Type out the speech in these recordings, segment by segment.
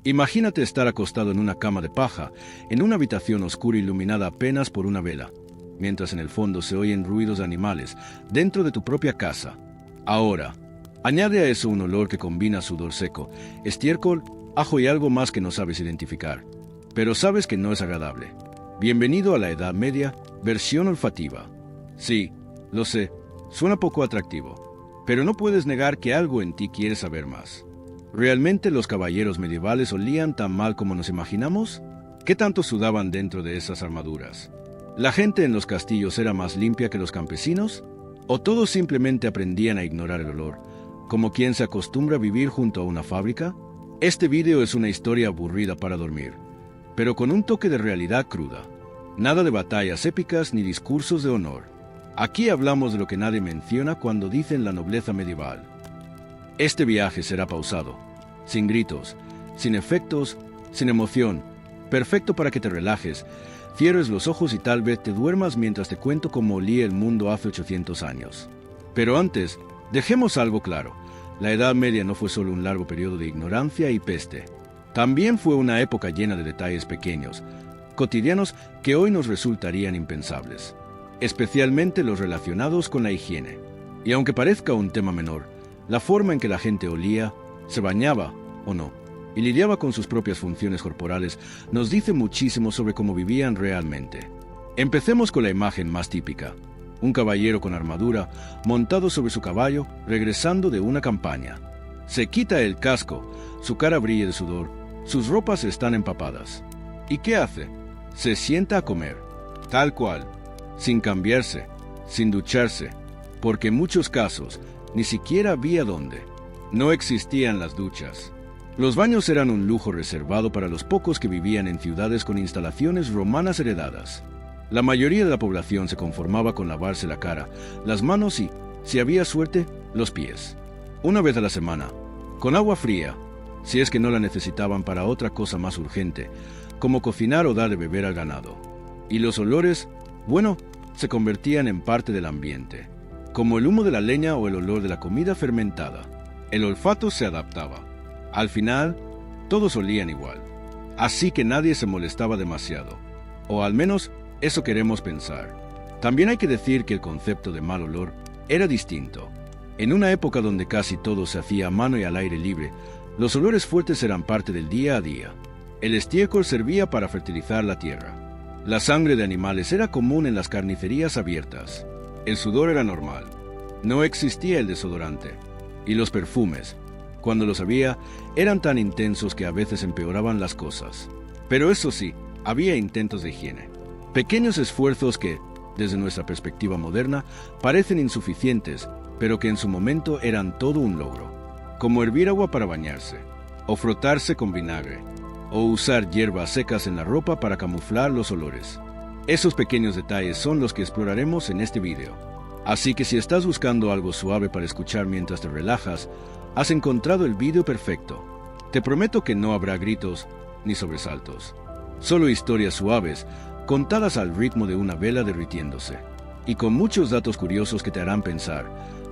Imagínate estar acostado en una cama de paja, en una habitación oscura iluminada apenas por una vela, mientras en el fondo se oyen ruidos de animales, dentro de tu propia casa. Ahora, añade a eso un olor que combina sudor seco, estiércol, ajo y algo más que no sabes identificar, pero sabes que no es agradable. Bienvenido a la Edad Media, versión olfativa. Sí, lo sé, suena poco atractivo, pero no puedes negar que algo en ti quiere saber más. ¿Realmente los caballeros medievales olían tan mal como nos imaginamos? ¿Qué tanto sudaban dentro de esas armaduras? ¿La gente en los castillos era más limpia que los campesinos? ¿O todos simplemente aprendían a ignorar el olor, como quien se acostumbra a vivir junto a una fábrica? Este video es una historia aburrida para dormir, pero con un toque de realidad cruda. Nada de batallas épicas ni discursos de honor. Aquí hablamos de lo que nadie menciona cuando dicen la nobleza medieval. Este viaje será pausado, sin gritos, sin efectos, sin emoción, perfecto para que te relajes, cierres los ojos y tal vez te duermas mientras te cuento cómo olía el mundo hace 800 años. Pero antes, dejemos algo claro. La Edad Media no fue solo un largo periodo de ignorancia y peste. También fue una época llena de detalles pequeños, cotidianos que hoy nos resultarían impensables, especialmente los relacionados con la higiene. Y aunque parezca un tema menor, la forma en que la gente olía, se bañaba o no, y lidiaba con sus propias funciones corporales, nos dice muchísimo sobre cómo vivían realmente. Empecemos con la imagen más típica. Un caballero con armadura, montado sobre su caballo, regresando de una campaña. Se quita el casco, su cara brilla de sudor, sus ropas están empapadas. ¿Y qué hace? Se sienta a comer, tal cual, sin cambiarse, sin ducharse, porque en muchos casos ni siquiera había dónde. No existían las duchas. Los baños eran un lujo reservado para los pocos que vivían en ciudades con instalaciones romanas heredadas. La mayoría de la población se conformaba con lavarse la cara, las manos y, si había suerte, los pies. Una vez a la semana, con agua fría, si es que no la necesitaban para otra cosa más urgente, como cocinar o dar de beber al ganado. Y los olores, bueno, se convertían en parte del ambiente, como el humo de la leña o el olor de la comida fermentada. El olfato se adaptaba. Al final, todos olían igual. Así que nadie se molestaba demasiado. O al menos, eso queremos pensar. También hay que decir que el concepto de mal olor era distinto. En una época donde casi todo se hacía a mano y al aire libre, los olores fuertes eran parte del día a día. El estiércol servía para fertilizar la tierra. La sangre de animales era común en las carnicerías abiertas. El sudor era normal. No existía el desodorante. Y los perfumes, cuando los había, eran tan intensos que a veces empeoraban las cosas. Pero eso sí, había intentos de higiene. Pequeños esfuerzos que, desde nuestra perspectiva moderna, parecen insuficientes, pero que en su momento eran todo un logro. Como hervir agua para bañarse, o frotarse con vinagre, o usar hierbas secas en la ropa para camuflar los olores. Esos pequeños detalles son los que exploraremos en este video. Así que si estás buscando algo suave para escuchar mientras te relajas, has encontrado el video perfecto. Te prometo que no habrá gritos ni sobresaltos. Solo historias suaves, contadas al ritmo de una vela derritiéndose. Y con muchos datos curiosos que te harán pensar,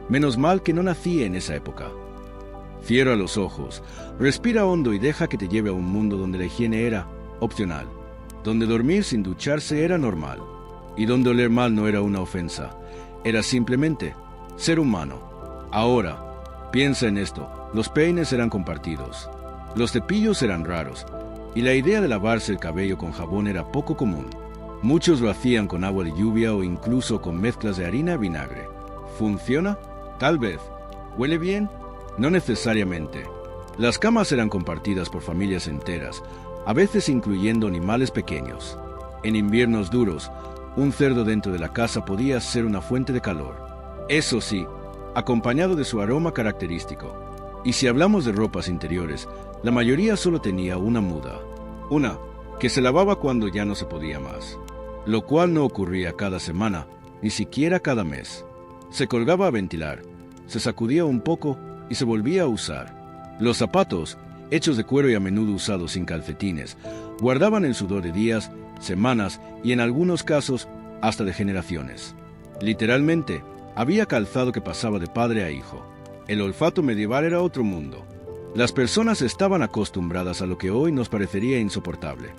menos mal que no nací en esa época. Cierra los ojos, respira hondo y deja que te lleve a un mundo donde la higiene era opcional, donde dormir sin ducharse era normal, y donde oler mal no era una ofensa, era simplemente ser humano. Ahora, piensa en esto, los peines eran compartidos, los cepillos eran raros, y la idea de lavarse el cabello con jabón era poco común. Muchos lo hacían con agua de lluvia o incluso con mezclas de harina y vinagre. ¿Funciona? Tal vez. ¿Huele bien? No necesariamente. Las camas eran compartidas por familias enteras, a veces incluyendo animales pequeños. En inviernos duros, un cerdo dentro de la casa podía ser una fuente de calor. Eso sí, acompañado de su aroma característico. Y si hablamos de ropas interiores, la mayoría solo tenía una muda. Una que se lavaba cuando ya no se podía más. Lo cual no ocurría cada semana, ni siquiera cada mes. Se colgaba a ventilar, se sacudía un poco y se volvía a usar. Los zapatos, hechos de cuero y a menudo usados sin calcetines, guardaban el sudor de días, semanas y en algunos casos hasta de generaciones. Literalmente, había calzado que pasaba de padre a hijo. El olfato medieval era otro mundo. Las personas estaban acostumbradas a lo que hoy nos parecería insoportable.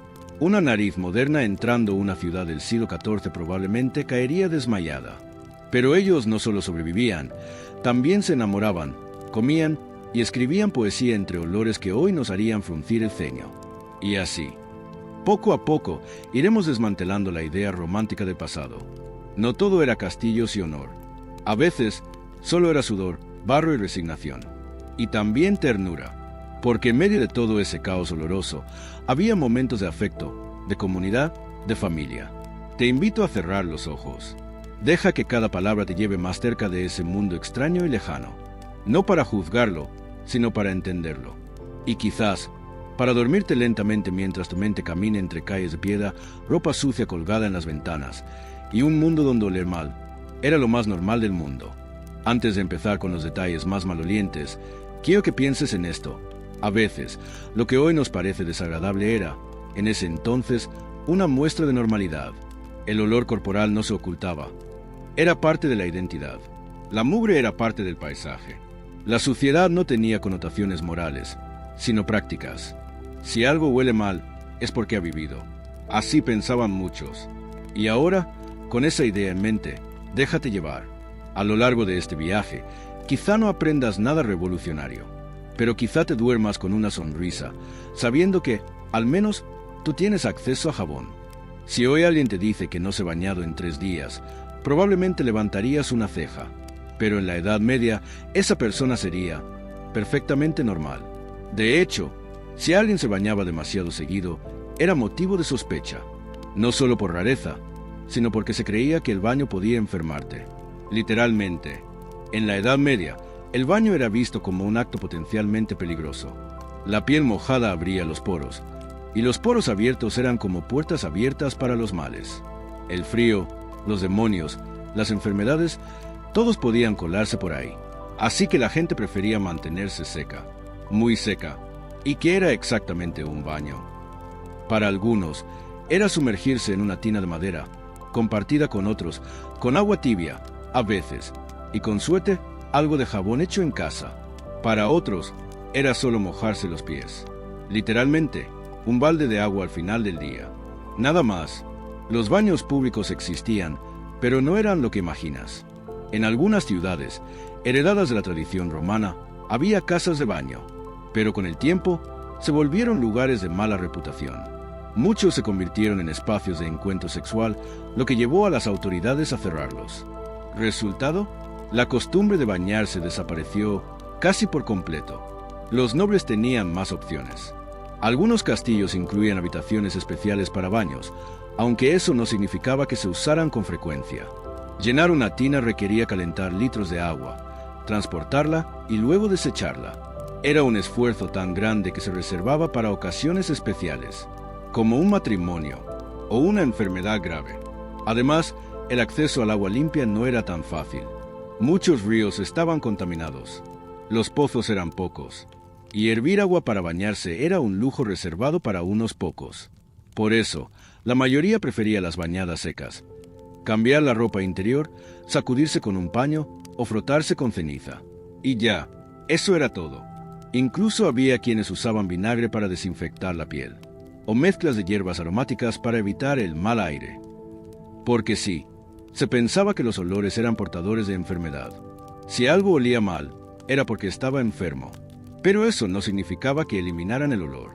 Una nariz moderna entrando a una ciudad del siglo XIV probablemente caería desmayada. Pero ellos no solo sobrevivían, también se enamoraban, comían y escribían poesía entre olores que hoy nos harían fruncir el ceño. Y así, poco a poco, iremos desmantelando la idea romántica del pasado. No todo era castillos y honor. A veces, solo era sudor, barro y resignación. Y también ternura, porque en medio de todo ese caos oloroso, había momentos de afecto, de comunidad, de familia. Te invito a cerrar los ojos. Deja que cada palabra te lleve más cerca de ese mundo extraño y lejano. No para juzgarlo, sino para entenderlo. Y quizás, para dormirte lentamente mientras tu mente camina entre calles de piedra, ropa sucia colgada en las ventanas, y un mundo donde oler mal era lo más normal del mundo. Antes de empezar con los detalles más malolientes, quiero que pienses en esto. A veces, lo que hoy nos parece desagradable era, en ese entonces, una muestra de normalidad. El olor corporal no se ocultaba. Era parte de la identidad. La mugre era parte del paisaje. La suciedad no tenía connotaciones morales, sino prácticas. Si algo huele mal, es porque ha vivido. Así pensaban muchos. Y ahora, con esa idea en mente, déjate llevar. A lo largo de este viaje, quizá no aprendas nada revolucionario, pero quizá te duermas con una sonrisa, sabiendo que, al menos, tú tienes acceso a jabón. Si hoy alguien te dice que no se ha bañado en 3 días, probablemente levantarías una ceja, pero en la Edad Media, esa persona sería perfectamente normal. De hecho, si alguien se bañaba demasiado seguido, era motivo de sospecha, no solo por rareza, sino porque se creía que el baño podía enfermarte. Literalmente, en la Edad Media, el baño era visto como un acto potencialmente peligroso. La piel mojada abría los poros, y los poros abiertos eran como puertas abiertas para los males. El frío, los demonios, las enfermedades, todos podían colarse por ahí. Así que la gente prefería mantenerse seca, muy seca. ¿Y qué era exactamente un baño? Para algunos, era sumergirse en una tina de madera, compartida con otros, con agua tibia, a veces, y con suerte, algo de jabón hecho en casa. Para otros, era solo mojarse los pies. Literalmente, un balde de agua al final del día. Nada más. Los baños públicos existían, pero no eran lo que imaginas. En algunas ciudades, heredadas de la tradición romana, había casas de baño, pero con el tiempo se volvieron lugares de mala reputación. Muchos se convirtieron en espacios de encuentro sexual, lo que llevó a las autoridades a cerrarlos. Resultado, la costumbre de bañarse desapareció casi por completo. Los nobles tenían más opciones. Algunos castillos incluían habitaciones especiales para baños, aunque eso no significaba que se usaran con frecuencia. Llenar una tina requería calentar litros de agua, transportarla y luego desecharla. Era un esfuerzo tan grande que se reservaba para ocasiones especiales, como un matrimonio o una enfermedad grave. Además, el acceso al agua limpia no era tan fácil. Muchos ríos estaban contaminados. Los pozos eran pocos, y hervir agua para bañarse era un lujo reservado para unos pocos. Por eso, la mayoría prefería las bañadas secas. Cambiar la ropa interior, sacudirse con un paño o frotarse con ceniza. Y ya, eso era todo. Incluso había quienes usaban vinagre para desinfectar la piel, o mezclas de hierbas aromáticas para evitar el mal aire. Porque sí, se pensaba que los olores eran portadores de enfermedad. Si algo olía mal, era porque estaba enfermo. Pero eso no significaba que eliminaran el olor.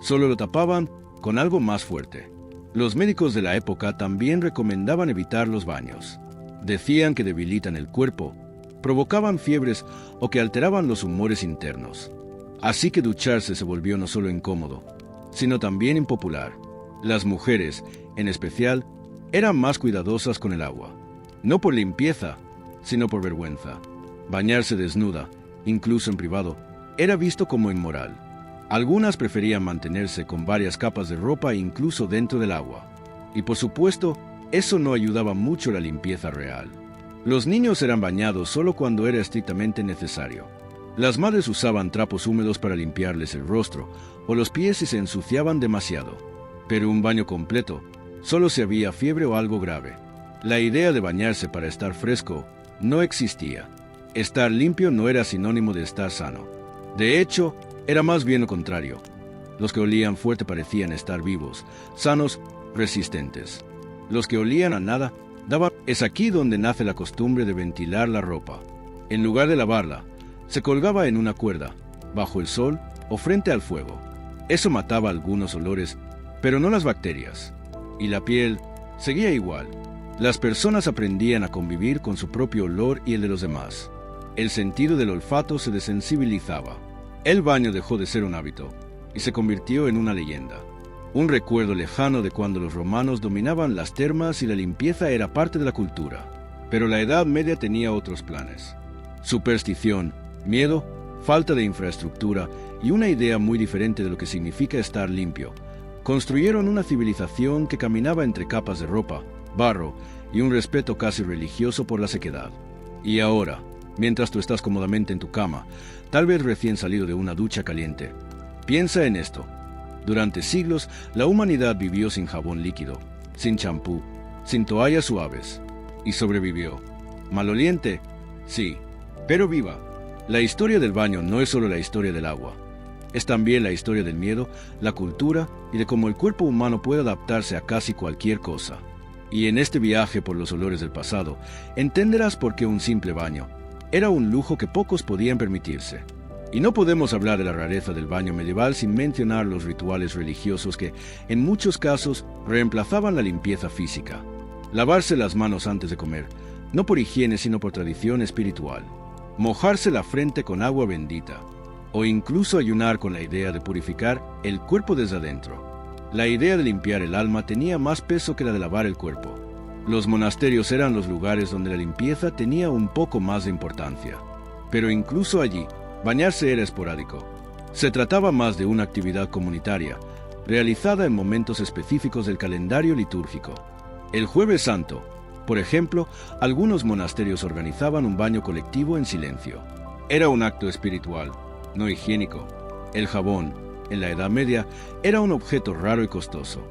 Solo lo tapaban con algo más fuerte. Los médicos de la época también recomendaban evitar los baños. Decían que debilitan el cuerpo, provocaban fiebres o que alteraban los humores internos. Así que ducharse se volvió no solo incómodo, sino también impopular. Las mujeres, en especial, eran más cuidadosas con el agua. No por limpieza, sino por vergüenza. Bañarse desnuda, incluso en privado, era visto como inmoral. Algunas preferían mantenerse con varias capas de ropa incluso dentro del agua. Y por supuesto, eso no ayudaba mucho a la limpieza real. Los niños eran bañados solo cuando era estrictamente necesario. Las madres usaban trapos húmedos para limpiarles el rostro o los pies si se ensuciaban demasiado. Pero un baño completo, solo si había fiebre o algo grave. La idea de bañarse para estar fresco no existía. Estar limpio no era sinónimo de estar sano. De hecho, Era más bien lo contrario. Los que olían fuerte parecían estar vivos, sanos, resistentes. Los que olían a nada daban... Es aquí donde nace la costumbre de ventilar la ropa. En lugar de lavarla, se colgaba en una cuerda, bajo el sol o frente al fuego. Eso mataba algunos olores, pero no las bacterias. Y la piel seguía igual. Las personas aprendían a convivir con su propio olor y el de los demás. El sentido del olfato se desensibilizaba. El baño dejó de ser un hábito y se convirtió en una leyenda. Un recuerdo lejano de cuando los romanos dominaban las termas y la limpieza era parte de la cultura. Pero la Edad Media tenía otros planes. Superstición, miedo, falta de infraestructura y una idea muy diferente de lo que significa estar limpio. Construyeron una civilización que caminaba entre capas de ropa, barro y un respeto casi religioso por la sequedad. Y ahora, mientras tú estás cómodamente en tu cama, tal vez recién salido de una ducha caliente, piensa en esto. Durante siglos, la humanidad vivió sin jabón líquido, sin champú, sin toallas suaves, y sobrevivió. ¿Maloliente? Sí, pero viva. La historia del baño no es solo la historia del agua. Es también la historia del miedo, la cultura y de cómo el cuerpo humano puede adaptarse a casi cualquier cosa. Y en este viaje por los olores del pasado, entenderás por qué un simple baño era un lujo que pocos podían permitirse. Y no podemos hablar de la rareza del baño medieval sin mencionar los rituales religiosos que, en muchos casos, reemplazaban la limpieza física. Lavarse las manos antes de comer, no por higiene sino por tradición espiritual. Mojarse la frente con agua bendita, o incluso ayunar con la idea de purificar el cuerpo desde adentro. La idea de limpiar el alma tenía más peso que la de lavar el cuerpo. Los monasterios eran los lugares donde la limpieza tenía un poco más de importancia. Pero incluso allí, bañarse era esporádico. Se trataba más de una actividad comunitaria, realizada en momentos específicos del calendario litúrgico. El Jueves Santo, por ejemplo, algunos monasterios organizaban un baño colectivo en silencio. Era un acto espiritual, no higiénico. El jabón, en la Edad Media, era un objeto raro y costoso.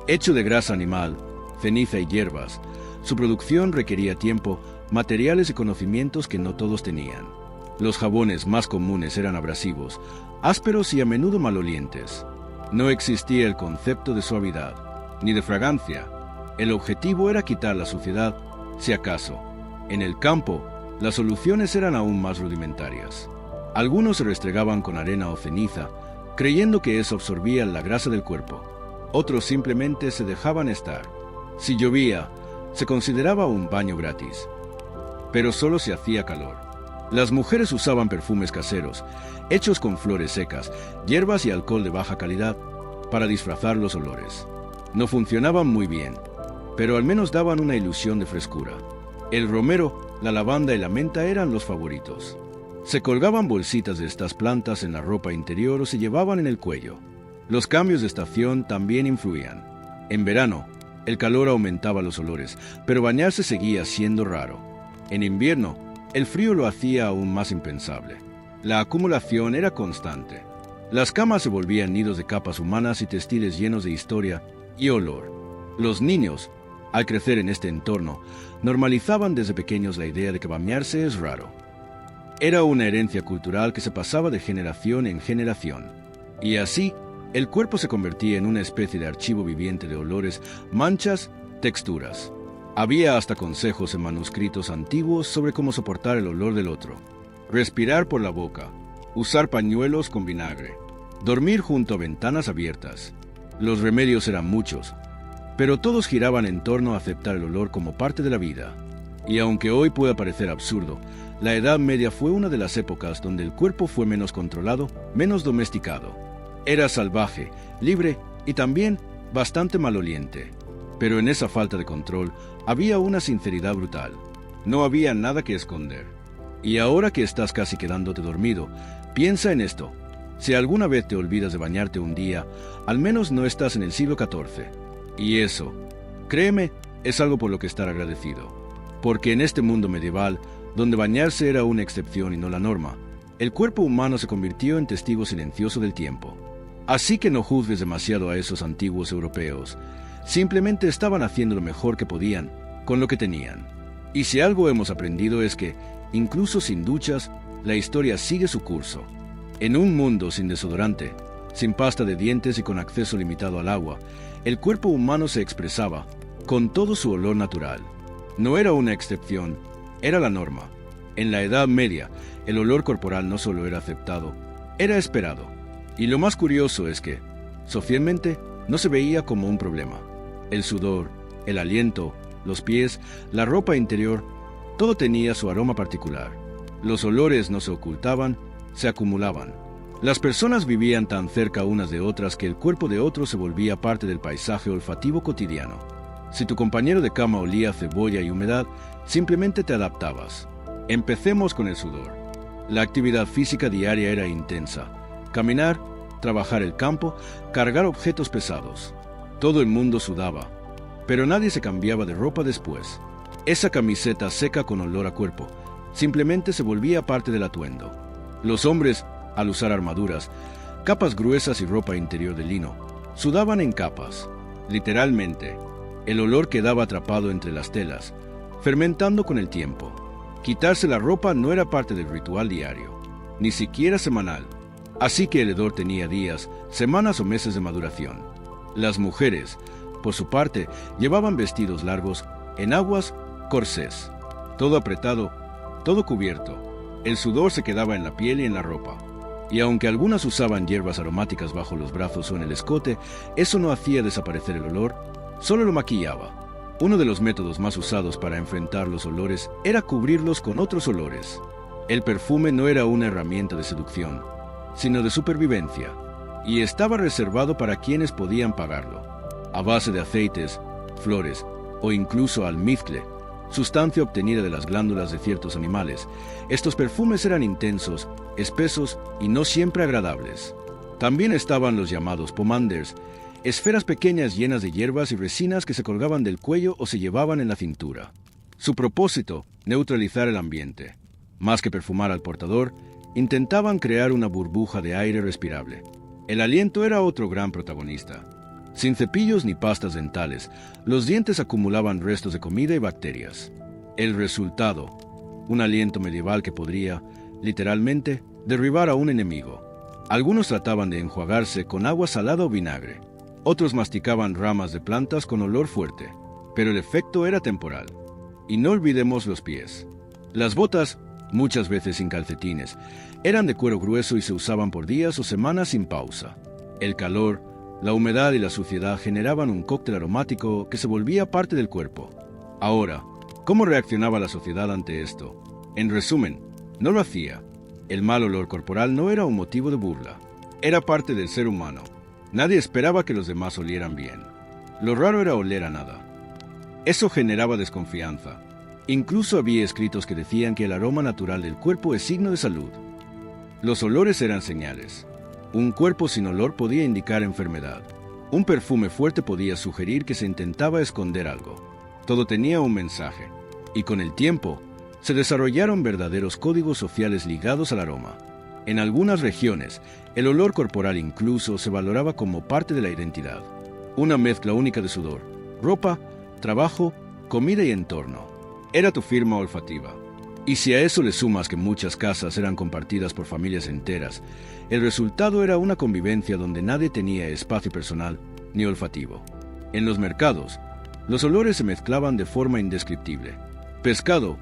Hecho de grasa animal, ceniza y hierbas, su producción requería tiempo, materiales y conocimientos que no todos tenían. Los jabones más comunes eran abrasivos, ásperos y a menudo malolientes. No existía el concepto de suavidad, ni de fragancia. El objetivo era quitar la suciedad, si acaso. En el campo, las soluciones eran aún más rudimentarias. Algunos se restregaban con arena o ceniza, creyendo que eso absorbía la grasa del cuerpo. Otros simplemente se dejaban estar. Si llovía, se consideraba un baño gratis. Pero solo si hacía calor. Las mujeres usaban perfumes caseros, hechos con flores secas, hierbas y alcohol de baja calidad, para disfrazar los olores. No funcionaban muy bien, pero al menos daban una ilusión de frescura. El romero, la lavanda y la menta eran los favoritos. Se colgaban bolsitas de estas plantas en la ropa interior o se llevaban en el cuello. Los cambios de estación también influían. En verano, el calor aumentaba los olores, pero bañarse seguía siendo raro. En invierno, el frío lo hacía aún más impensable. La acumulación era constante. Las camas se volvían nidos de capas humanas y textiles llenos de historia y olor. Los niños, al crecer en este entorno, normalizaban desde pequeños la idea de que bañarse es raro. Era una herencia cultural que se pasaba de generación en generación. Y así, el cuerpo se convertía en una especie de archivo viviente de olores, manchas, texturas. Había hasta consejos en manuscritos antiguos sobre cómo soportar el olor del otro. Respirar por la boca, usar pañuelos con vinagre, dormir junto a ventanas abiertas. Los remedios eran muchos, pero todos giraban en torno a aceptar el olor como parte de la vida. Y aunque hoy pueda parecer absurdo, la Edad Media fue una de las épocas donde el cuerpo fue menos controlado, menos domesticado. Era salvaje, libre y también bastante maloliente. Pero en esa falta de control había una sinceridad brutal. No había nada que esconder. Y ahora que estás casi quedándote dormido, piensa en esto. Si alguna vez te olvidas de bañarte un día, al menos no estás en el siglo XIV. Y eso, créeme, es algo por lo que estar agradecido. Porque en este mundo medieval, donde bañarse era una excepción y no la norma, el cuerpo humano se convirtió en testigo silencioso del tiempo. Así que no juzgues demasiado a esos antiguos europeos. Simplemente estaban haciendo lo mejor que podían, con lo que tenían. Y si algo hemos aprendido es que, incluso sin duchas, la historia sigue su curso. En un mundo sin desodorante, sin pasta de dientes y con acceso limitado al agua, el cuerpo humano se expresaba con todo su olor natural. No era una excepción, era la norma. En la Edad Media, el olor corporal no solo era aceptado, era esperado. Y lo más curioso es que, socialmente, no se veía como un problema. El sudor, el aliento, los pies, la ropa interior, todo tenía su aroma particular. Los olores no se ocultaban, se acumulaban. Las personas vivían tan cerca unas de otras que el cuerpo de otros se volvía parte del paisaje olfativo cotidiano. Si tu compañero de cama olía a cebolla y humedad, simplemente te adaptabas. Empecemos con el sudor. La actividad física diaria era intensa. Caminar, trabajar el campo, cargar objetos pesados. Todo el mundo sudaba, pero nadie se cambiaba de ropa después. Esa camiseta seca con olor a cuerpo simplemente se volvía parte del atuendo. Los hombres, al usar armaduras, capas gruesas y ropa interior de lino, sudaban en capas. Literalmente, el olor quedaba atrapado entre las telas, fermentando con el tiempo. Quitarse la ropa no era parte del ritual diario, ni siquiera semanal. Así que el hedor tenía días, semanas o meses de maduración. Las mujeres, por su parte, llevaban vestidos largos, enaguas, corsés. Todo apretado, todo cubierto. El sudor se quedaba en la piel y en la ropa. Y aunque algunas usaban hierbas aromáticas bajo los brazos o en el escote, eso no hacía desaparecer el olor, solo lo maquillaba. Uno de los métodos más usados para enfrentar los olores era cubrirlos con otros olores. El perfume no era una herramienta de seducción, sino de supervivencia, y estaba reservado para quienes podían pagarlo. A base de aceites, flores o incluso almizcle, sustancia obtenida de las glándulas de ciertos animales, estos perfumes eran intensos, espesos y no siempre agradables. También estaban los llamados pomanders, esferas pequeñas llenas de hierbas y resinas que se colgaban del cuello o se llevaban en la cintura. Su propósito, neutralizar el ambiente. Más que perfumar al portador, intentaban crear una burbuja de aire respirable. El aliento era otro gran protagonista. Sin cepillos ni pastas dentales, los dientes acumulaban restos de comida y bacterias. El resultado, un aliento medieval que podría, literalmente, derribar a un enemigo. Algunos trataban de enjuagarse con agua salada o vinagre. Otros masticaban ramas de plantas con olor fuerte, pero el efecto era temporal. Y no olvidemos los pies. Las botas, muchas veces sin calcetines, eran de cuero grueso y se usaban por días o semanas sin pausa. El calor, la humedad y la suciedad generaban un cóctel aromático que se volvía parte del cuerpo. Ahora, ¿cómo reaccionaba la sociedad ante esto? En resumen, no lo hacía. El mal olor corporal no era un motivo de burla. Era parte del ser humano. Nadie esperaba que los demás olieran bien. Lo raro era oler a nada. Eso generaba desconfianza. Incluso había escritos que decían que el aroma natural del cuerpo es signo de salud. Los olores eran señales. Un cuerpo sin olor podía indicar enfermedad. Un perfume fuerte podía sugerir que se intentaba esconder algo. Todo tenía un mensaje. Y con el tiempo, se desarrollaron verdaderos códigos sociales ligados al aroma. En algunas regiones, el olor corporal incluso se valoraba como parte de la identidad. Una mezcla única de sudor, ropa, trabajo, comida y entorno. Era tu firma olfativa. Y si a eso le sumas que muchas casas eran compartidas por familias enteras, el resultado era una convivencia donde nadie tenía espacio personal ni olfativo. En los mercados, los olores se mezclaban de forma indescriptible. Pescado,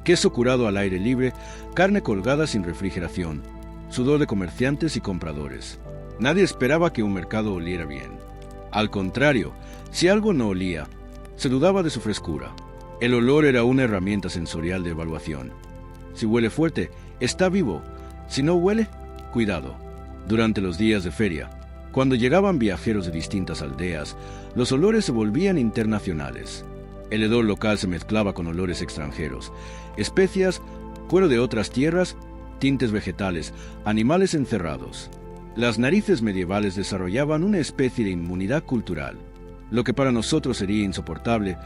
queso curado al aire libre, carne colgada sin refrigeración, sudor de comerciantes y compradores. Nadie esperaba que un mercado oliera bien. Al contrario, si algo no olía, se dudaba de su frescura. El olor era una herramienta sensorial de evaluación. Si huele fuerte, está vivo. Si no huele, cuidado. Durante los días de feria, cuando llegaban viajeros de distintas aldeas, los olores se volvían internacionales. El hedor local se mezclaba con olores extranjeros, especias, cuero de otras tierras, tintes vegetales, animales encerrados. Las narices medievales desarrollaban una especie de inmunidad cultural. Lo que para nosotros sería insoportable,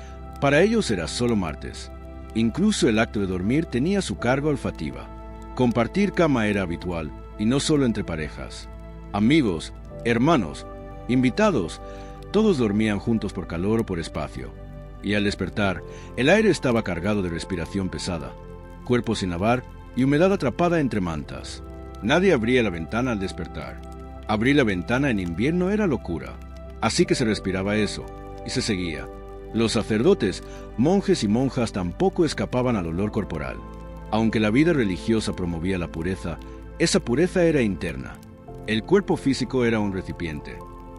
para ellos era solo martes. Incluso el acto de dormir tenía su carga olfativa. Compartir cama era habitual, y no solo entre parejas. Amigos, hermanos, invitados, todos dormían juntos por calor o por espacio. Y al despertar, el aire estaba cargado de respiración pesada, cuerpo sin lavar y humedad atrapada entre mantas. Nadie abría la ventana al despertar. Abrir la ventana en invierno era locura. Así que se respiraba eso, y se seguía. Los sacerdotes, monjes y monjas tampoco escapaban al olor corporal. Aunque la vida religiosa promovía la pureza, esa pureza era interna. El cuerpo físico era un recipiente.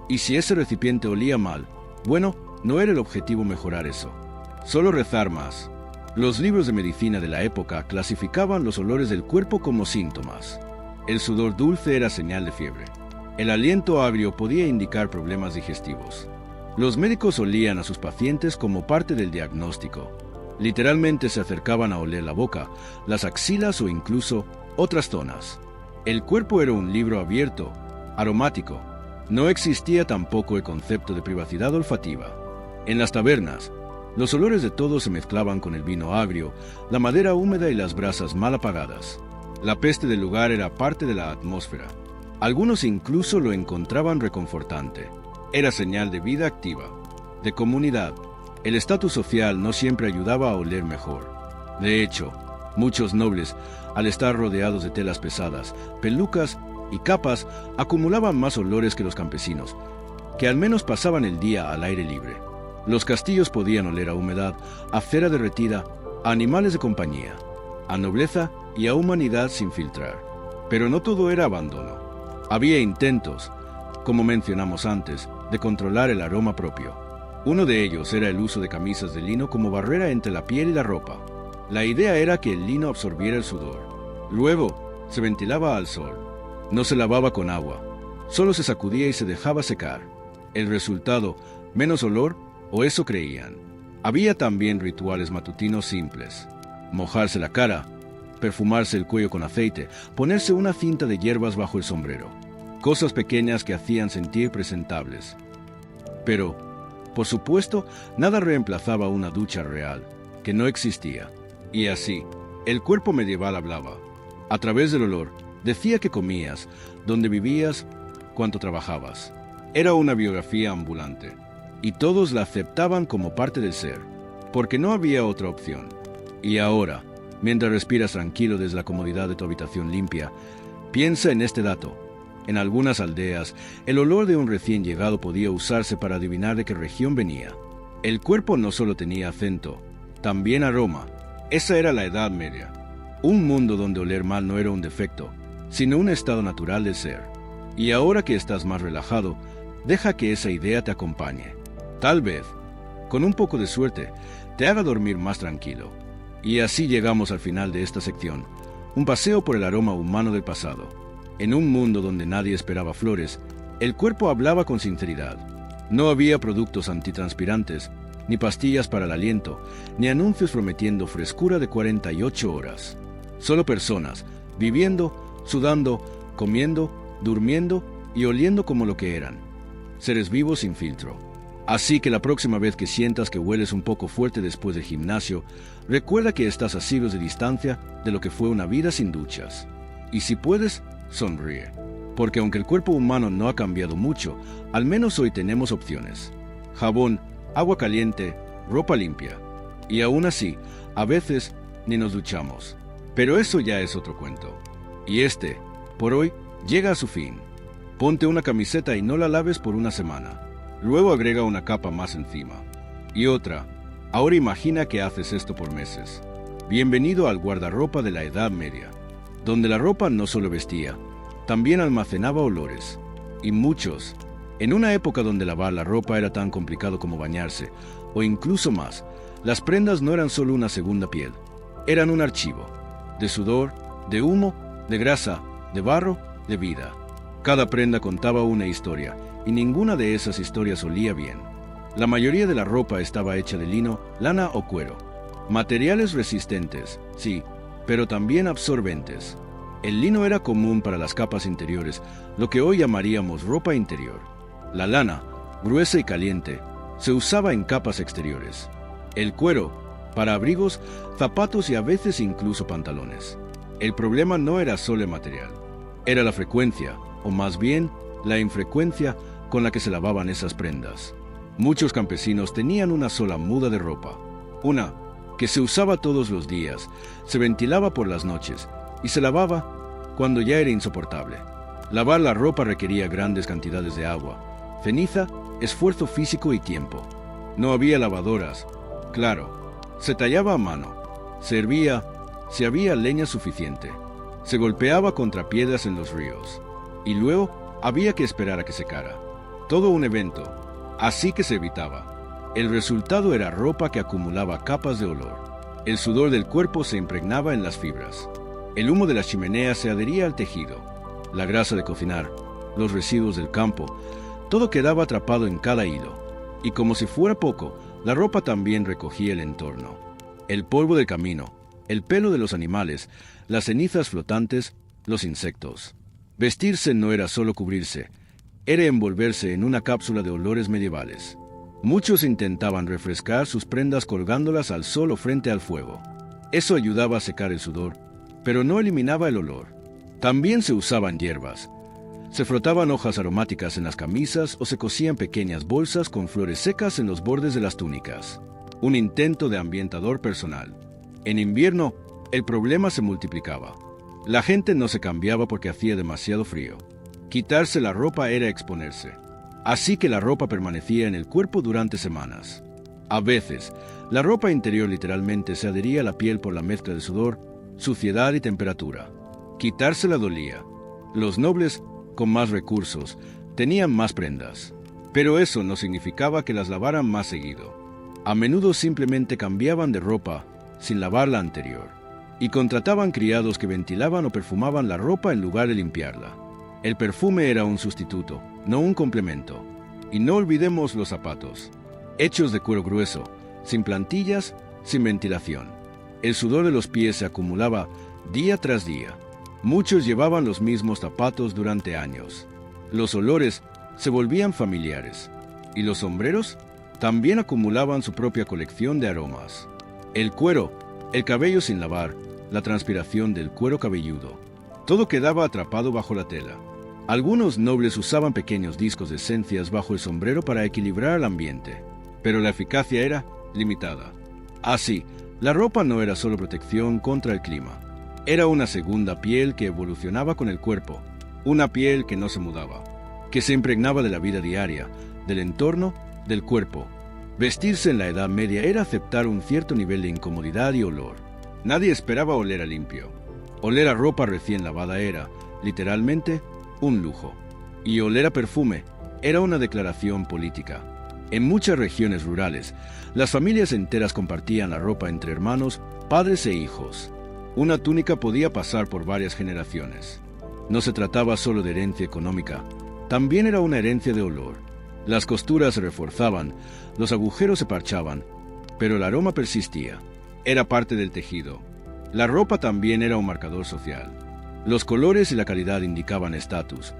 Y si ese recipiente olía mal, bueno, no era el objetivo mejorar eso. Solo rezar más. Los libros de medicina de la época clasificaban los olores del cuerpo como síntomas. El sudor dulce era señal de fiebre. El aliento agrio podía indicar problemas digestivos. Los médicos olían a sus pacientes como parte del diagnóstico. Literalmente se acercaban a oler la boca, las axilas o incluso otras zonas. El cuerpo era un libro abierto, aromático. No existía tampoco el concepto de privacidad olfativa. En las tabernas, los olores de todos se mezclaban con el vino agrio, la madera húmeda y las brasas mal apagadas. La peste del lugar era parte de la atmósfera. Algunos incluso lo encontraban reconfortante. Era señal de vida activa, de comunidad. El estatus social no siempre ayudaba a oler mejor. De hecho, muchos nobles, al estar rodeados de telas pesadas, pelucas y capas, acumulaban más olores que los campesinos, que al menos pasaban el día al aire libre. Los castillos podían oler a humedad, a cera derretida, a animales de compañía, a nobleza y a humanidad sin filtrar. Pero no todo era abandono. Había intentos, como mencionamos antes, de controlar el aroma propio. Uno de ellos era el uso de camisas de lino como barrera entre la piel y la ropa. La idea era que el lino absorbiera el sudor. Luego, se ventilaba al sol. No se lavaba con agua. Solo se sacudía y se dejaba secar. El resultado, menos olor, o eso creían. Había también rituales matutinos simples. Mojarse la cara, perfumarse el cuello con aceite, ponerse una cinta de hierbas bajo el sombrero. Cosas pequeñas que hacían sentir presentables. Pero, por supuesto, nada reemplazaba una ducha real, que no existía. Y así, el cuerpo medieval hablaba. A través del olor, decía qué comías, dónde vivías, cuánto trabajabas. Era una biografía ambulante. Y todos la aceptaban como parte del ser, porque no había otra opción. Y ahora, mientras respiras tranquilo desde la comodidad de tu habitación limpia, piensa en este dato. En algunas aldeas, el olor de un recién llegado podía usarse para adivinar de qué región venía. El cuerpo no solo tenía acento, también aroma. Esa era la Edad Media. Un mundo donde oler mal no era un defecto, sino un estado natural del ser. Y ahora que estás más relajado, deja que esa idea te acompañe. Tal vez, con un poco de suerte, te haga dormir más tranquilo. Y así llegamos al final de esta sección, un paseo por el aroma humano del pasado. En un mundo donde nadie esperaba flores, el cuerpo hablaba con sinceridad. No había productos antitranspirantes, ni pastillas para el aliento, ni anuncios prometiendo frescura de 48 horas. Solo personas, viviendo, sudando, comiendo, durmiendo y oliendo como lo que eran. Seres vivos sin filtro. Así que la próxima vez que sientas que hueles un poco fuerte después del gimnasio, recuerda que estás a siglos de distancia de lo que fue una vida sin duchas. Y si puedes, sonríe. Porque aunque el cuerpo humano no ha cambiado mucho, al menos hoy tenemos opciones. Jabón, agua caliente, ropa limpia. Y aún así, a veces ni nos duchamos. Pero eso ya es otro cuento. Y este, por hoy, llega a su fin. Ponte una camiseta y no la laves por una semana. Luego agrega una capa más encima. Y otra. Ahora imagina que haces esto por meses. Bienvenido al guardarropa de la Edad Media, donde la ropa no solo vestía, también almacenaba olores. Y muchos. En una época donde lavar la ropa era tan complicado como bañarse, o incluso más, las prendas no eran solo una segunda piel. Eran un archivo. De sudor, de humo, de grasa, de barro, de vida. Cada prenda contaba una historia, y ninguna de esas historias olía bien. La mayoría de la ropa estaba hecha de lino, lana o cuero. Materiales resistentes, sí, pero también absorbentes. El lino era común para las capas interiores, lo que hoy llamaríamos ropa interior. La lana, gruesa y caliente, se usaba en capas exteriores. El cuero, para abrigos, zapatos y a veces incluso pantalones. El problema no era solo el material, era la frecuencia, o más bien, la infrecuencia con la que se lavaban esas prendas. Muchos campesinos tenían una sola muda de ropa, una que se usaba todos los días, se ventilaba por las noches y se lavaba cuando ya era insoportable. Lavar la ropa requería grandes cantidades de agua, ceniza, esfuerzo físico y tiempo. No había lavadoras. Claro, se tallaba a mano. Se hervía si había leña suficiente. Se golpeaba contra piedras en los ríos. Y luego había que esperar a que secara. Todo un evento, así que se evitaba. El resultado era ropa que acumulaba capas de olor. El sudor del cuerpo se impregnaba en las fibras. El humo de las chimeneas se adhería al tejido. La grasa de cocinar, los residuos del campo, todo quedaba atrapado en cada hilo. Y como si fuera poco, la ropa también recogía el entorno. El polvo del camino, el pelo de los animales, las cenizas flotantes, los insectos. Vestirse no era solo cubrirse, era envolverse en una cápsula de olores medievales. Muchos intentaban refrescar sus prendas colgándolas al sol o frente al fuego. Eso ayudaba a secar el sudor, pero no eliminaba el olor. También se usaban hierbas. Se frotaban hojas aromáticas en las camisas o se cosían pequeñas bolsas con flores secas en los bordes de las túnicas. Un intento de ambientador personal. En invierno, el problema se multiplicaba. La gente no se cambiaba porque hacía demasiado frío. Quitarse la ropa era exponerse. Así que la ropa permanecía en el cuerpo durante semanas. A veces, la ropa interior literalmente se adhería a la piel por la mezcla de sudor, suciedad y temperatura. Quitársela dolía. Los nobles, con más recursos, tenían más prendas. Pero eso no significaba que las lavaran más seguido. A menudo simplemente cambiaban de ropa sin lavar la anterior. Y contrataban criados que ventilaban o perfumaban la ropa en lugar de limpiarla. El perfume era un sustituto, no un complemento. Y no olvidemos los zapatos, hechos de cuero grueso, sin plantillas, sin ventilación. El sudor de los pies se acumulaba día tras día. Muchos llevaban los mismos zapatos durante años. Los olores se volvían familiares. Y los sombreros también acumulaban su propia colección de aromas. El cuero, el cabello sin lavar, la transpiración del cuero cabelludo. Todo quedaba atrapado bajo la tela. Algunos nobles usaban pequeños discos de esencias bajo el sombrero para equilibrar el ambiente, pero la eficacia era limitada. Así, la ropa no era solo protección contra el clima. Era una segunda piel que evolucionaba con el cuerpo, una piel que no se mudaba, que se impregnaba de la vida diaria, del entorno, del cuerpo. Vestirse en la Edad Media era aceptar un cierto nivel de incomodidad y olor. Nadie esperaba oler a limpio. Oler a ropa recién lavada era, literalmente, un lujo. Y oler a perfume era una declaración política. En muchas regiones rurales, las familias enteras compartían la ropa entre hermanos, padres e hijos. Una túnica podía pasar por varias generaciones. No se trataba solo de herencia económica, también era una herencia de olor. Las costuras se reforzaban, los agujeros se parchaban, pero el aroma persistía. Era parte del tejido. La ropa también era un marcador social. Los colores y la calidad indicaban estatus,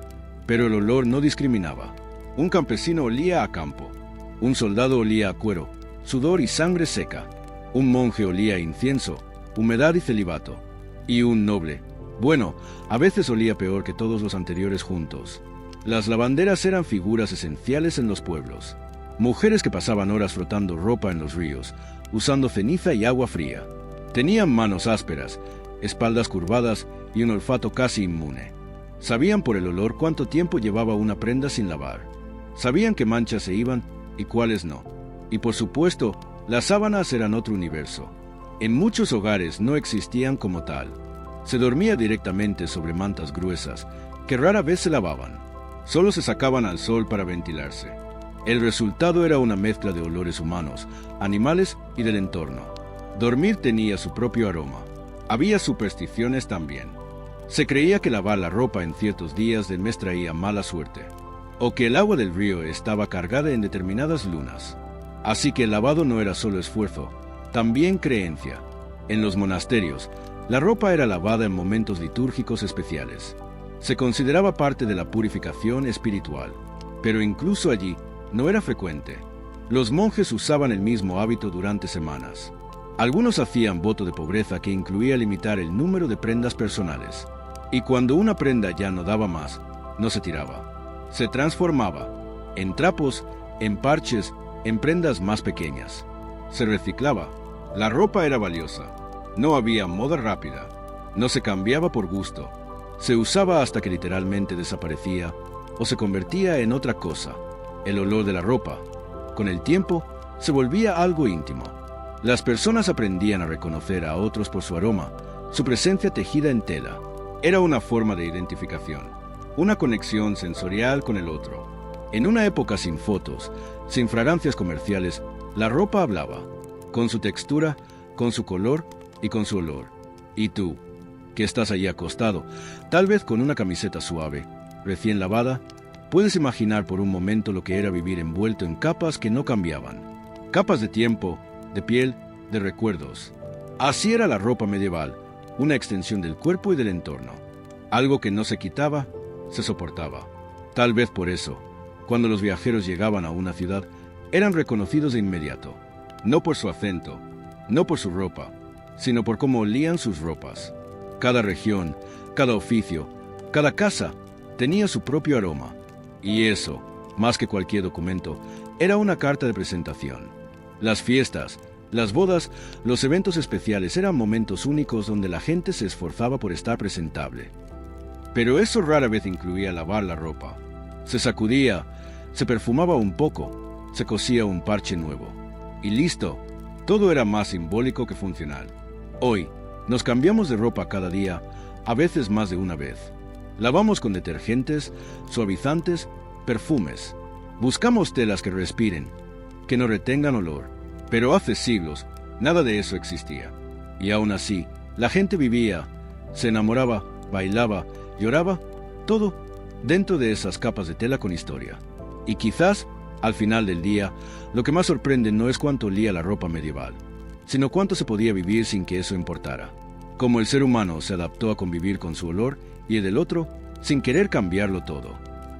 pero el olor no discriminaba. Un campesino olía a campo, un soldado olía a cuero, sudor y sangre seca. Un monje olía a incienso, humedad y celibato. Y un noble, bueno, a veces olía peor que todos los anteriores juntos. Las lavanderas eran figuras esenciales en los pueblos. Mujeres que pasaban horas frotando ropa en los ríos, usando ceniza y agua fría. Tenían manos ásperas, espaldas curvadas y un olfato casi inmune. Sabían por el olor cuánto tiempo llevaba una prenda sin lavar. Sabían qué manchas se iban y cuáles no. Y por supuesto, las sábanas eran otro universo. En muchos hogares no existían como tal. Se dormía directamente sobre mantas gruesas, que rara vez se lavaban. Solo se sacaban al sol para ventilarse. El resultado era una mezcla de olores humanos, animales y del entorno. Dormir tenía su propio aroma. Había supersticiones también. Se creía que lavar la ropa en ciertos días del mes traía mala suerte, o que el agua del río estaba cargada en determinadas lunas. Así que el lavado no era solo esfuerzo, también creencia. En los monasterios, la ropa era lavada en momentos litúrgicos especiales. Se consideraba parte de la purificación espiritual, pero incluso allí no era frecuente. Los monjes usaban el mismo hábito durante semanas. Algunos hacían voto de pobreza que incluía limitar el número de prendas personales. Y cuando una prenda ya no daba más, no se tiraba. Se transformaba en trapos, en parches, en prendas más pequeñas. Se reciclaba. La ropa era valiosa. No había moda rápida. No se cambiaba por gusto. Se usaba hasta que literalmente desaparecía o se convertía en otra cosa. El olor de la ropa, con el tiempo, se volvía algo íntimo. Las personas aprendían a reconocer a otros por su aroma, su presencia tejida en tela. Era una forma de identificación, una conexión sensorial con el otro. En una época sin fotos, sin fragancias comerciales, la ropa hablaba, con su textura, con su color y con su olor. Y tú, que estás allí acostado, tal vez con una camiseta suave, recién lavada, puedes imaginar por un momento lo que era vivir envuelto en capas que no cambiaban. Capas de tiempo, de piel, de recuerdos. Así era la ropa medieval, una extensión del cuerpo y del entorno. Algo que no se quitaba, se soportaba. Tal vez por eso, cuando los viajeros llegaban a una ciudad, eran reconocidos de inmediato. No por su acento, no por su ropa, sino por cómo olían sus ropas. Cada región, cada oficio, cada casa tenía su propio aroma. Y eso, más que cualquier documento, era una carta de presentación. Las fiestas, las bodas, los eventos especiales eran momentos únicos donde la gente se esforzaba por estar presentable. Pero eso rara vez incluía lavar la ropa. Se sacudía, se perfumaba un poco, se cosía un parche nuevo. Y listo, todo era más simbólico que funcional. Hoy, nos cambiamos de ropa cada día, a veces más de una vez. Lavamos con detergentes, suavizantes, perfumes. Buscamos telas que respiren, que no retengan olor. Pero hace siglos, nada de eso existía. Y aún así, la gente vivía, se enamoraba, bailaba, lloraba, todo dentro de esas capas de tela con historia. Y quizás, al final del día, lo que más sorprende no es cuánto olía la ropa medieval, sino cuánto se podía vivir sin que eso importara. Cómo el ser humano se adaptó a convivir con su olor y el del otro, sin querer cambiarlo todo.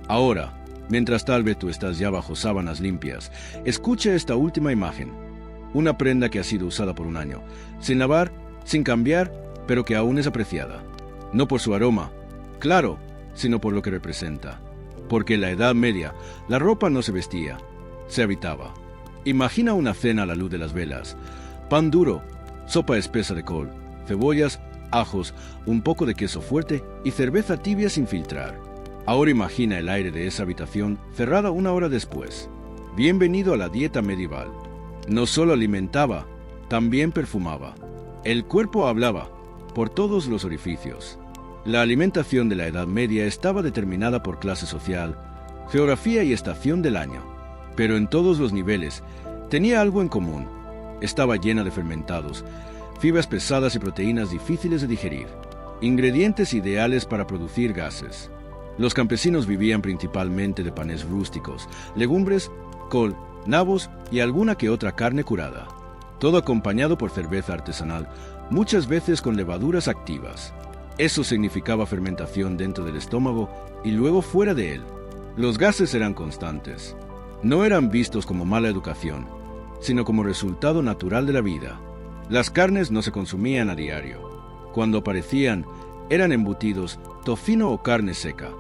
Ahora, mientras tal vez tú estás ya bajo sábanas limpias, escucha esta última imagen. Una prenda que ha sido usada por un año, sin lavar, sin cambiar, pero que aún es apreciada. No por su aroma, claro, sino por lo que representa. Porque en la Edad Media, la ropa no se vestía, se habitaba. Imagina una cena a la luz de las velas. Pan duro, sopa espesa de col, cebollas, ajos, un poco de queso fuerte y cerveza tibia sin filtrar. Ahora imagina el aire de esa habitación cerrada una hora después. Bienvenido a la dieta medieval. No solo alimentaba, también perfumaba. El cuerpo hablaba, por todos los orificios. La alimentación de la Edad Media estaba determinada por clase social, geografía y estación del año. Pero en todos los niveles, tenía algo en común. Estaba llena de fermentados, fibras pesadas y proteínas difíciles de digerir, ingredientes ideales para producir gases. Los campesinos vivían principalmente de panes rústicos, legumbres, col, nabos y alguna que otra carne curada. Todo acompañado por cerveza artesanal, muchas veces con levaduras activas. Eso significaba fermentación dentro del estómago y luego fuera de él. Los gases eran constantes. No eran vistos como mala educación, sino como resultado natural de la vida. Las carnes no se consumían a diario. Cuando aparecían, eran embutidos, tocino o carne seca.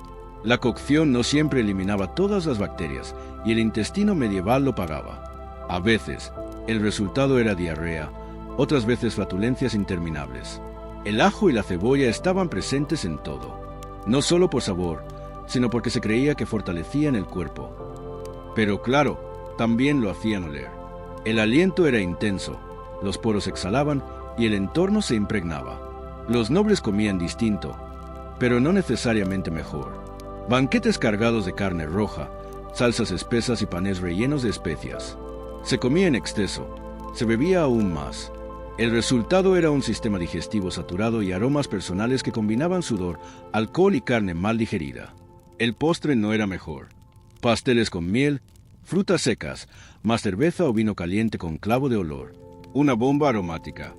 La cocción no siempre eliminaba todas las bacterias y el intestino medieval lo pagaba. A veces, el resultado era diarrea, otras veces flatulencias interminables. El ajo y la cebolla estaban presentes en todo, no solo por sabor, sino porque se creía que fortalecían el cuerpo. Pero claro, también lo hacían oler. El aliento era intenso, los poros exhalaban y el entorno se impregnaba. Los nobles comían distinto, pero no necesariamente mejor. Banquetes cargados de carne roja, salsas espesas y panes rellenos de especias. Se comía en exceso, se bebía aún más. El resultado era un sistema digestivo saturado y aromas personales que combinaban sudor, alcohol y carne mal digerida. El postre no era mejor. Pasteles con miel, frutas secas, más cerveza o vino caliente con clavo de olor. Una bomba aromática.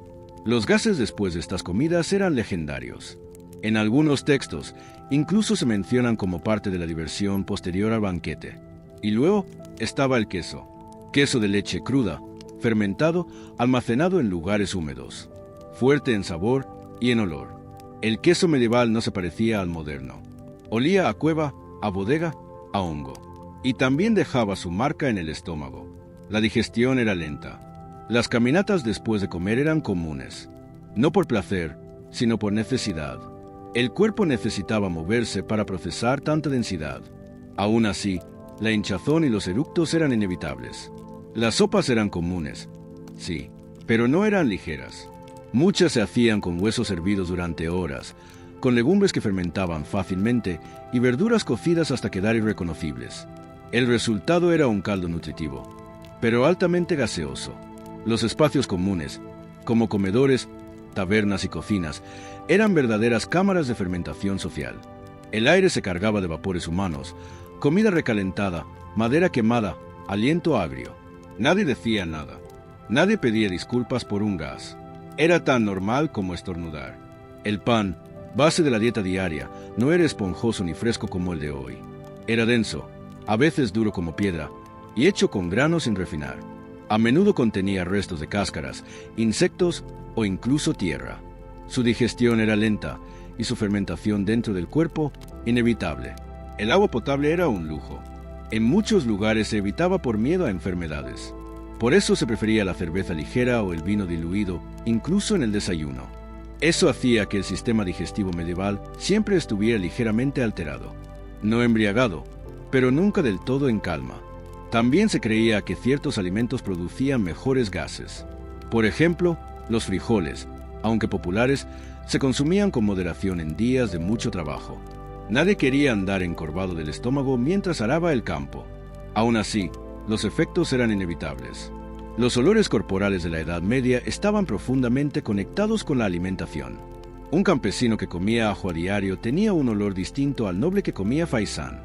Los gases después de estas comidas eran legendarios. En algunos textos, incluso se mencionan como parte de la diversión posterior al banquete. Y luego estaba el queso. Queso de leche cruda, fermentado, almacenado en lugares húmedos. Fuerte en sabor y en olor. El queso medieval no se parecía al moderno. Olía a cueva, a bodega, a hongo. Y también dejaba su marca en el estómago. La digestión era lenta. Las caminatas después de comer eran comunes. No por placer, sino por necesidad. El cuerpo necesitaba moverse para procesar tanta densidad. Aún así, la hinchazón y los eructos eran inevitables. Las sopas eran comunes, sí, pero no eran ligeras. Muchas se hacían con huesos hervidos durante horas, con legumbres que fermentaban fácilmente y verduras cocidas hasta quedar irreconocibles. El resultado era un caldo nutritivo, pero altamente gaseoso. Los espacios comunes, como comedores, tabernas y cocinas, eran verdaderas cámaras de fermentación social. El aire se cargaba de vapores humanos, comida recalentada, madera quemada, aliento agrio. Nadie decía nada. Nadie pedía disculpas por un gas. Era tan normal como estornudar. El pan, base de la dieta diaria, no era esponjoso ni fresco como el de hoy. Era denso, a veces duro como piedra, y hecho con granos sin refinar. A menudo contenía restos de cáscaras, insectos o incluso tierra. Su digestión era lenta y su fermentación dentro del cuerpo inevitable. El agua potable era un lujo. En muchos lugares se evitaba por miedo a enfermedades. Por eso se prefería la cerveza ligera o el vino diluido, incluso en el desayuno. Eso hacía que el sistema digestivo medieval siempre estuviera ligeramente alterado. No embriagado, pero nunca del todo en calma. También se creía que ciertos alimentos producían mejores gases. Por ejemplo, los frijoles, aunque populares, se consumían con moderación en días de mucho trabajo. Nadie quería andar encorvado del estómago mientras araba el campo. Aún así, los efectos eran inevitables. Los olores corporales de la Edad Media estaban profundamente conectados con la alimentación. Un campesino que comía ajo a diario tenía un olor distinto al noble que comía faisán.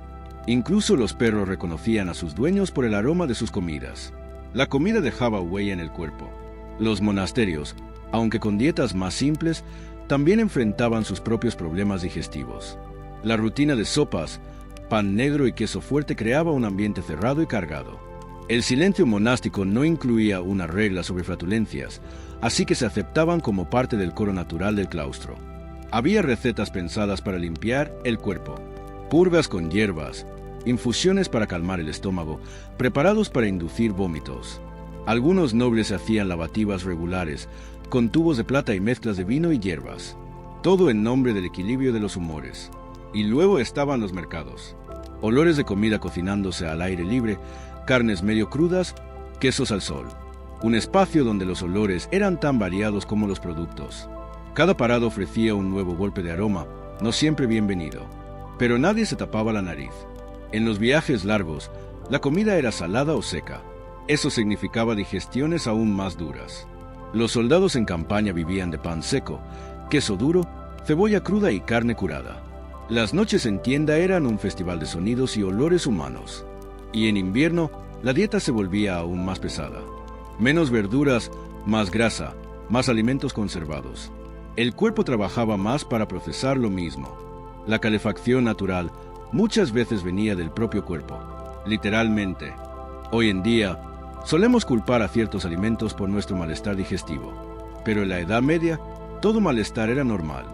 Incluso los perros reconocían a sus dueños por el aroma de sus comidas. La comida dejaba huella en el cuerpo. Los monasterios, aunque con dietas más simples, también enfrentaban sus propios problemas digestivos. La rutina de sopas, pan negro y queso fuerte creaba un ambiente cerrado y cargado. El silencio monástico no incluía una regla sobre flatulencias, así que se aceptaban como parte del coro natural del claustro. Había recetas pensadas para limpiar el cuerpo, purgas con hierbas, infusiones para calmar el estómago, preparados para inducir vómitos. Algunos nobles hacían lavativas regulares, con tubos de plata y mezclas de vino y hierbas, todo en nombre del equilibrio de los humores. Y luego estaban los mercados. Olores de comida cocinándose al aire libre, carnes medio crudas, quesos al sol. Un espacio donde los olores eran tan variados como los productos. Cada parada ofrecía un nuevo golpe de aroma, no siempre bienvenido. Pero nadie se tapaba la nariz. En los viajes largos, la comida era salada o seca. Eso significaba digestiones aún más duras. Los soldados en campaña vivían de pan seco, queso duro, cebolla cruda y carne curada. Las noches en tienda eran un festival de sonidos y olores humanos. Y en invierno, la dieta se volvía aún más pesada. Menos verduras, más grasa, más alimentos conservados. El cuerpo trabajaba más para procesar lo mismo. La calefacción natural muchas veces venía del propio cuerpo, literalmente. Hoy en día, solemos culpar a ciertos alimentos por nuestro malestar digestivo. Pero en la Edad Media, todo malestar era normal.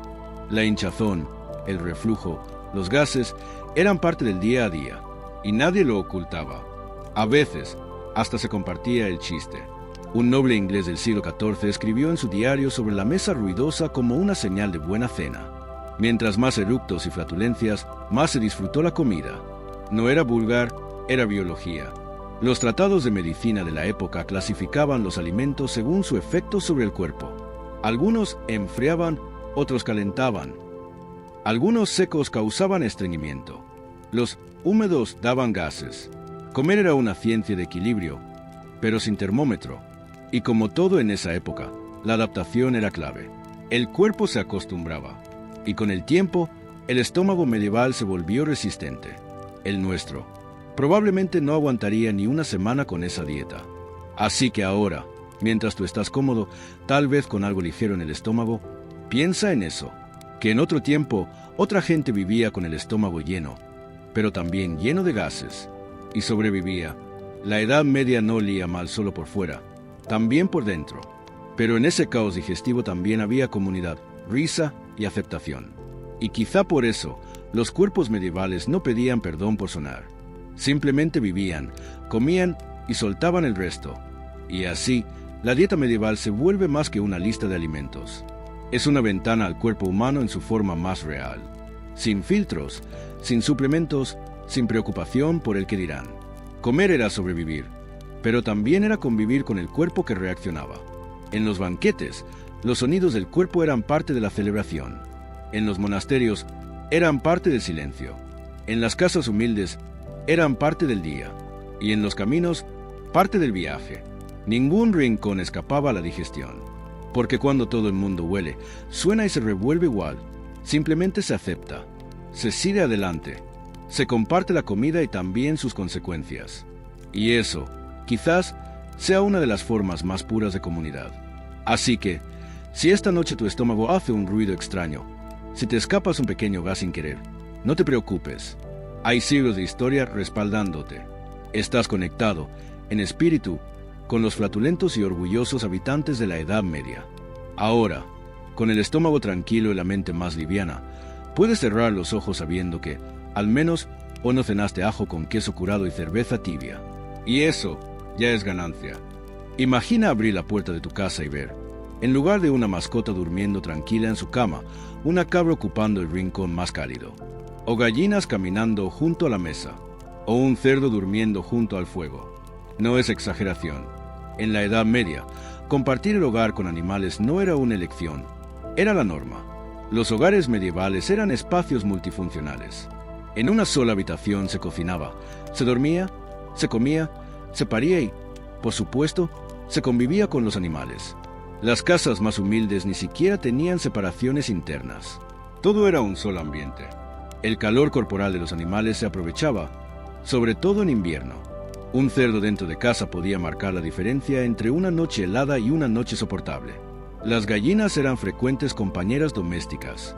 La hinchazón, el reflujo, los gases, eran parte del día a día, y nadie lo ocultaba. A veces, hasta se compartía el chiste. Un noble inglés del siglo XIV escribió en su diario sobre la mesa ruidosa como una señal de buena cena. Mientras más eructos y flatulencias, más se disfrutó la comida. No era vulgar, era biología. Los tratados de medicina de la época clasificaban los alimentos según su efecto sobre el cuerpo. Algunos enfriaban, otros calentaban. Algunos secos causaban estreñimiento. Los húmedos daban gases. Comer era una ciencia de equilibrio, pero sin termómetro. Y como todo en esa época, la adaptación era clave. El cuerpo se acostumbraba. Y con el tiempo, el estómago medieval se volvió resistente. El nuestro probablemente no aguantaría ni una semana con esa dieta. Así que ahora, mientras tú estás cómodo, tal vez con algo ligero en el estómago, piensa en eso. Que en otro tiempo, otra gente vivía con el estómago lleno, pero también lleno de gases, y sobrevivía. La Edad Media no olía mal solo por fuera, también por dentro. Pero en ese caos digestivo también había comunidad, risa y aceptación. Y quizá por eso, los cuerpos medievales no pedían perdón por sonar. Simplemente vivían, comían y soltaban el resto. Y así, la dieta medieval se vuelve más que una lista de alimentos. Es una ventana al cuerpo humano en su forma más real. Sin filtros, sin suplementos, sin preocupación por el que dirán. Comer era sobrevivir, pero también era convivir con el cuerpo que reaccionaba. En los banquetes, los sonidos del cuerpo eran parte de la celebración. En los monasterios, eran parte del silencio. En las casas humildes, eran parte del día. Y en los caminos, parte del viaje. Ningún rincón escapaba a la digestión. Porque cuando todo el mundo huele, suena y se revuelve igual. Simplemente se acepta. Se sigue adelante. Se comparte la comida y también sus consecuencias. Y eso, quizás, sea una de las formas más puras de comunidad. Así que, si esta noche tu estómago hace un ruido extraño, si te escapas un pequeño gas sin querer, no te preocupes. Hay siglos de historia respaldándote. Estás conectado, en espíritu, con los flatulentos y orgullosos habitantes de la Edad Media. Ahora, con el estómago tranquilo y la mente más liviana, puedes cerrar los ojos sabiendo que, al menos, hoy no cenaste ajo con queso curado y cerveza tibia. Y eso ya es ganancia. Imagina abrir la puerta de tu casa y ver, en lugar de una mascota durmiendo tranquila en su cama, una cabra ocupando el rincón más cálido, o gallinas caminando junto a la mesa, o un cerdo durmiendo junto al fuego. No es exageración. En la Edad Media, compartir el hogar con animales no era una elección, era la norma. Los hogares medievales eran espacios multifuncionales. En una sola habitación se cocinaba, se dormía, se comía, se paría y, por supuesto, se convivía con los animales. Las casas más humildes ni siquiera tenían separaciones internas. Todo era un solo ambiente. El calor corporal de los animales se aprovechaba, sobre todo en invierno. Un cerdo dentro de casa podía marcar la diferencia entre una noche helada y una noche soportable. Las gallinas eran frecuentes compañeras domésticas.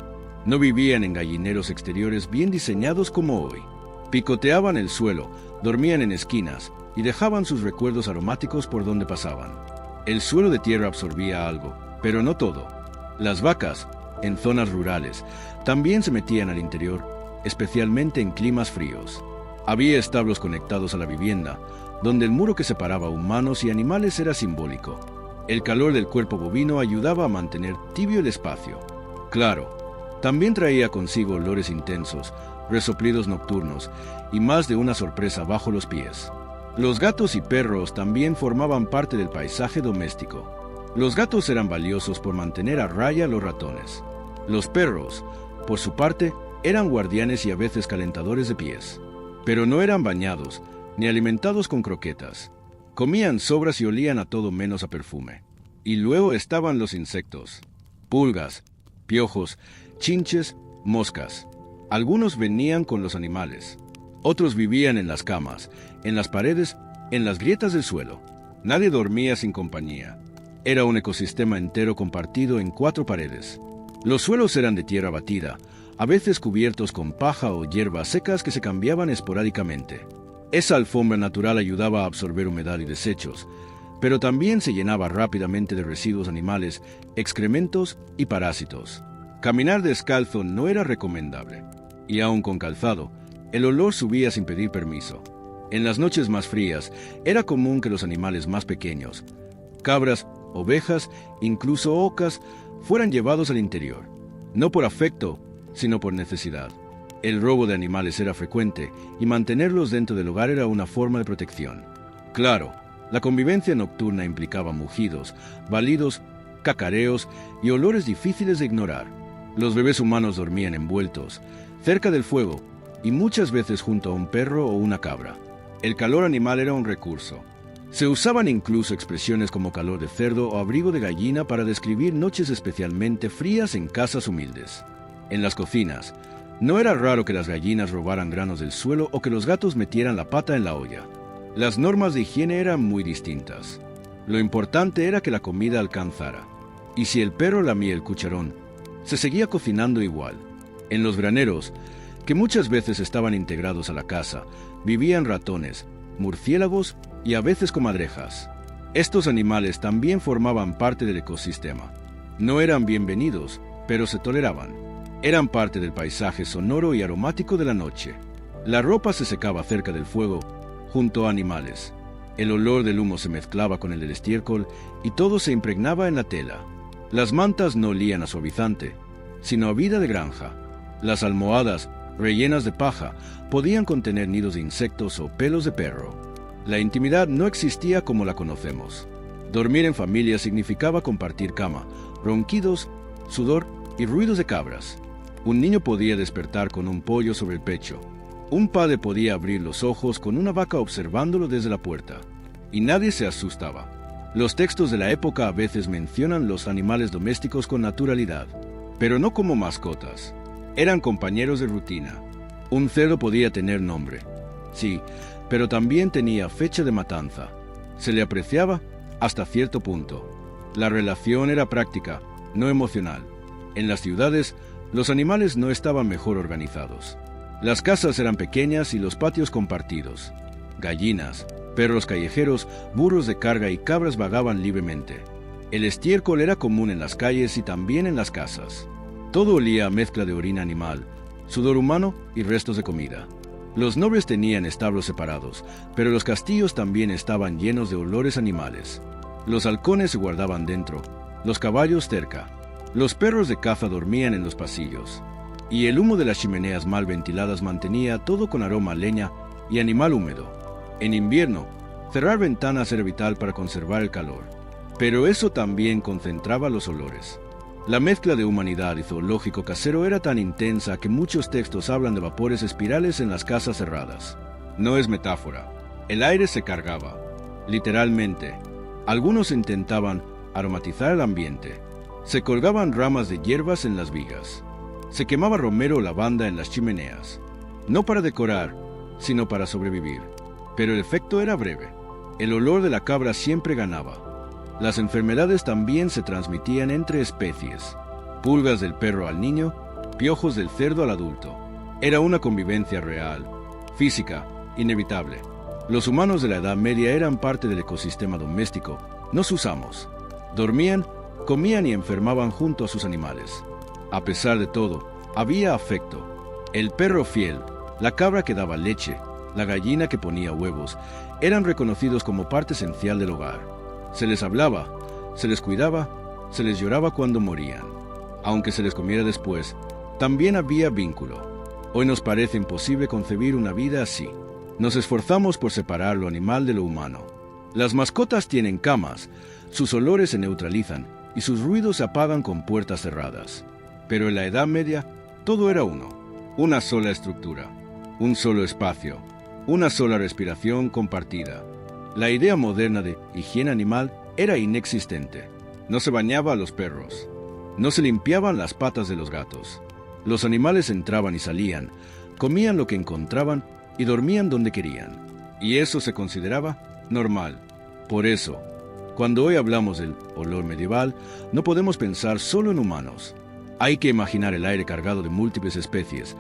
No vivían en gallineros exteriores bien diseñados como hoy. Picoteaban el suelo, dormían en esquinas y dejaban sus recuerdos aromáticos por donde pasaban. El suelo de tierra absorbía algo, pero no todo. Las vacas, en zonas rurales, también se metían al interior, especialmente en climas fríos. Había establos conectados a la vivienda, donde el muro que separaba humanos y animales era simbólico. El calor del cuerpo bovino ayudaba a mantener tibio el espacio. Claro, también traía consigo olores intensos, resoplidos nocturnos y más de una sorpresa bajo los pies. Los gatos y perros también formaban parte del paisaje doméstico. Los gatos eran valiosos por mantener a raya a los ratones. Los perros, por su parte, eran guardianes y a veces calentadores de pies. Pero no eran bañados, ni alimentados con croquetas. Comían sobras y olían a todo menos a perfume. Y luego estaban los insectos. Pulgas, piojos, chinches, moscas. Algunos venían con los animales. Otros vivían en las camas, en las paredes, en las grietas del suelo. Nadie dormía sin compañía. Era un ecosistema entero compartido en 4 paredes. Los suelos eran de tierra batida, a veces cubiertos con paja o hierbas secas que se cambiaban esporádicamente. Esa alfombra natural ayudaba a absorber humedad y desechos, pero también se llenaba rápidamente de residuos animales, excrementos y parásitos. Caminar descalzo no era recomendable, y aun con calzado, el olor subía sin pedir permiso. En las noches más frías, era común que los animales más pequeños, cabras, ovejas, incluso ocas, fueran llevados al interior, no por afecto, sino por necesidad. El robo de animales era frecuente y mantenerlos dentro del hogar era una forma de protección. Claro, la convivencia nocturna implicaba mugidos, balidos, cacareos y olores difíciles de ignorar. Los bebés humanos dormían envueltos, cerca del fuego y muchas veces junto a un perro o una cabra. El calor animal era un recurso. Se usaban incluso expresiones como calor de cerdo o abrigo de gallina para describir noches especialmente frías en casas humildes. En las cocinas, no era raro que las gallinas robaran granos del suelo o que los gatos metieran la pata en la olla. Las normas de higiene eran muy distintas. Lo importante era que la comida alcanzara. Y si el perro lamía el cucharón, se seguía cocinando igual. En los graneros, que muchas veces estaban integrados a la casa, vivían ratones, murciélagos y a veces comadrejas. Estos animales también formaban parte del ecosistema. No eran bienvenidos, pero se toleraban. Eran parte del paisaje sonoro y aromático de la noche. La ropa se secaba cerca del fuego, junto a animales. El olor del humo se mezclaba con el del estiércol y todo se impregnaba en la tela. Las mantas no olían a suavizante, sino a vida de granja. Las almohadas, rellenas de paja, podían contener nidos de insectos o pelos de perro. La intimidad no existía como la conocemos. Dormir en familia significaba compartir cama, ronquidos, sudor y ruidos de cabras. Un niño podía despertar con un pollo sobre el pecho. Un padre podía abrir los ojos con una vaca observándolo desde la puerta. Y nadie se asustaba. Los textos de la época a veces mencionan los animales domésticos con naturalidad, pero no como mascotas. Eran compañeros de rutina. Un cerdo podía tener nombre, sí, pero también tenía fecha de matanza. Se le apreciaba hasta cierto punto. La relación era práctica, no emocional. En las ciudades, los animales no estaban mejor organizados. Las casas eran pequeñas y los patios compartidos. Gallinas, perros callejeros, burros de carga y cabras vagaban libremente. El estiércol era común en las calles y también en las casas. Todo olía a mezcla de orina animal, sudor humano y restos de comida. Los nobles tenían establos separados, pero los castillos también estaban llenos de olores animales. Los halcones se guardaban dentro, los caballos cerca. Los perros de caza dormían en los pasillos. Y el humo de las chimeneas mal ventiladas mantenía todo con aroma a leña y animal húmedo. En invierno, cerrar ventanas era vital para conservar el calor. Pero eso también concentraba los olores. La mezcla de humanidad y zoológico casero era tan intensa que muchos textos hablan de vapores espirales en las casas cerradas. No es metáfora. El aire se cargaba, literalmente. Algunos intentaban aromatizar el ambiente. Se colgaban ramas de hierbas en las vigas. Se quemaba romero o lavanda en las chimeneas. No para decorar, sino para sobrevivir. Pero el efecto era breve. El olor de la cabra siempre ganaba. Las enfermedades también se transmitían entre especies. Pulgas del perro al niño, piojos del cerdo al adulto. Era una convivencia real, física, inevitable. Los humanos de la Edad Media eran parte del ecosistema doméstico. Nos usamos. Dormían, comían y enfermaban junto a sus animales. A pesar de todo, había afecto. El perro fiel, la cabra que daba leche, la gallina que ponía huevos, eran reconocidos como parte esencial del hogar. Se les hablaba, se les cuidaba, se les lloraba cuando morían. Aunque se les comiera después, también había vínculo. Hoy nos parece imposible concebir una vida así. Nos esforzamos por separar lo animal de lo humano. Las mascotas tienen camas, sus olores se neutralizan y sus ruidos se apagan con puertas cerradas. Pero en la Edad Media, todo era uno. Una sola estructura, un solo espacio, una sola respiración compartida. La idea moderna de higiene animal era inexistente. No se bañaba a los perros. No se limpiaban las patas de los gatos. Los animales entraban y salían, comían lo que encontraban y dormían donde querían. Y eso se consideraba normal. Por eso, cuando hoy hablamos del olor medieval, no podemos pensar solo en humanos. Hay que imaginar el aire cargado de múltiples especies,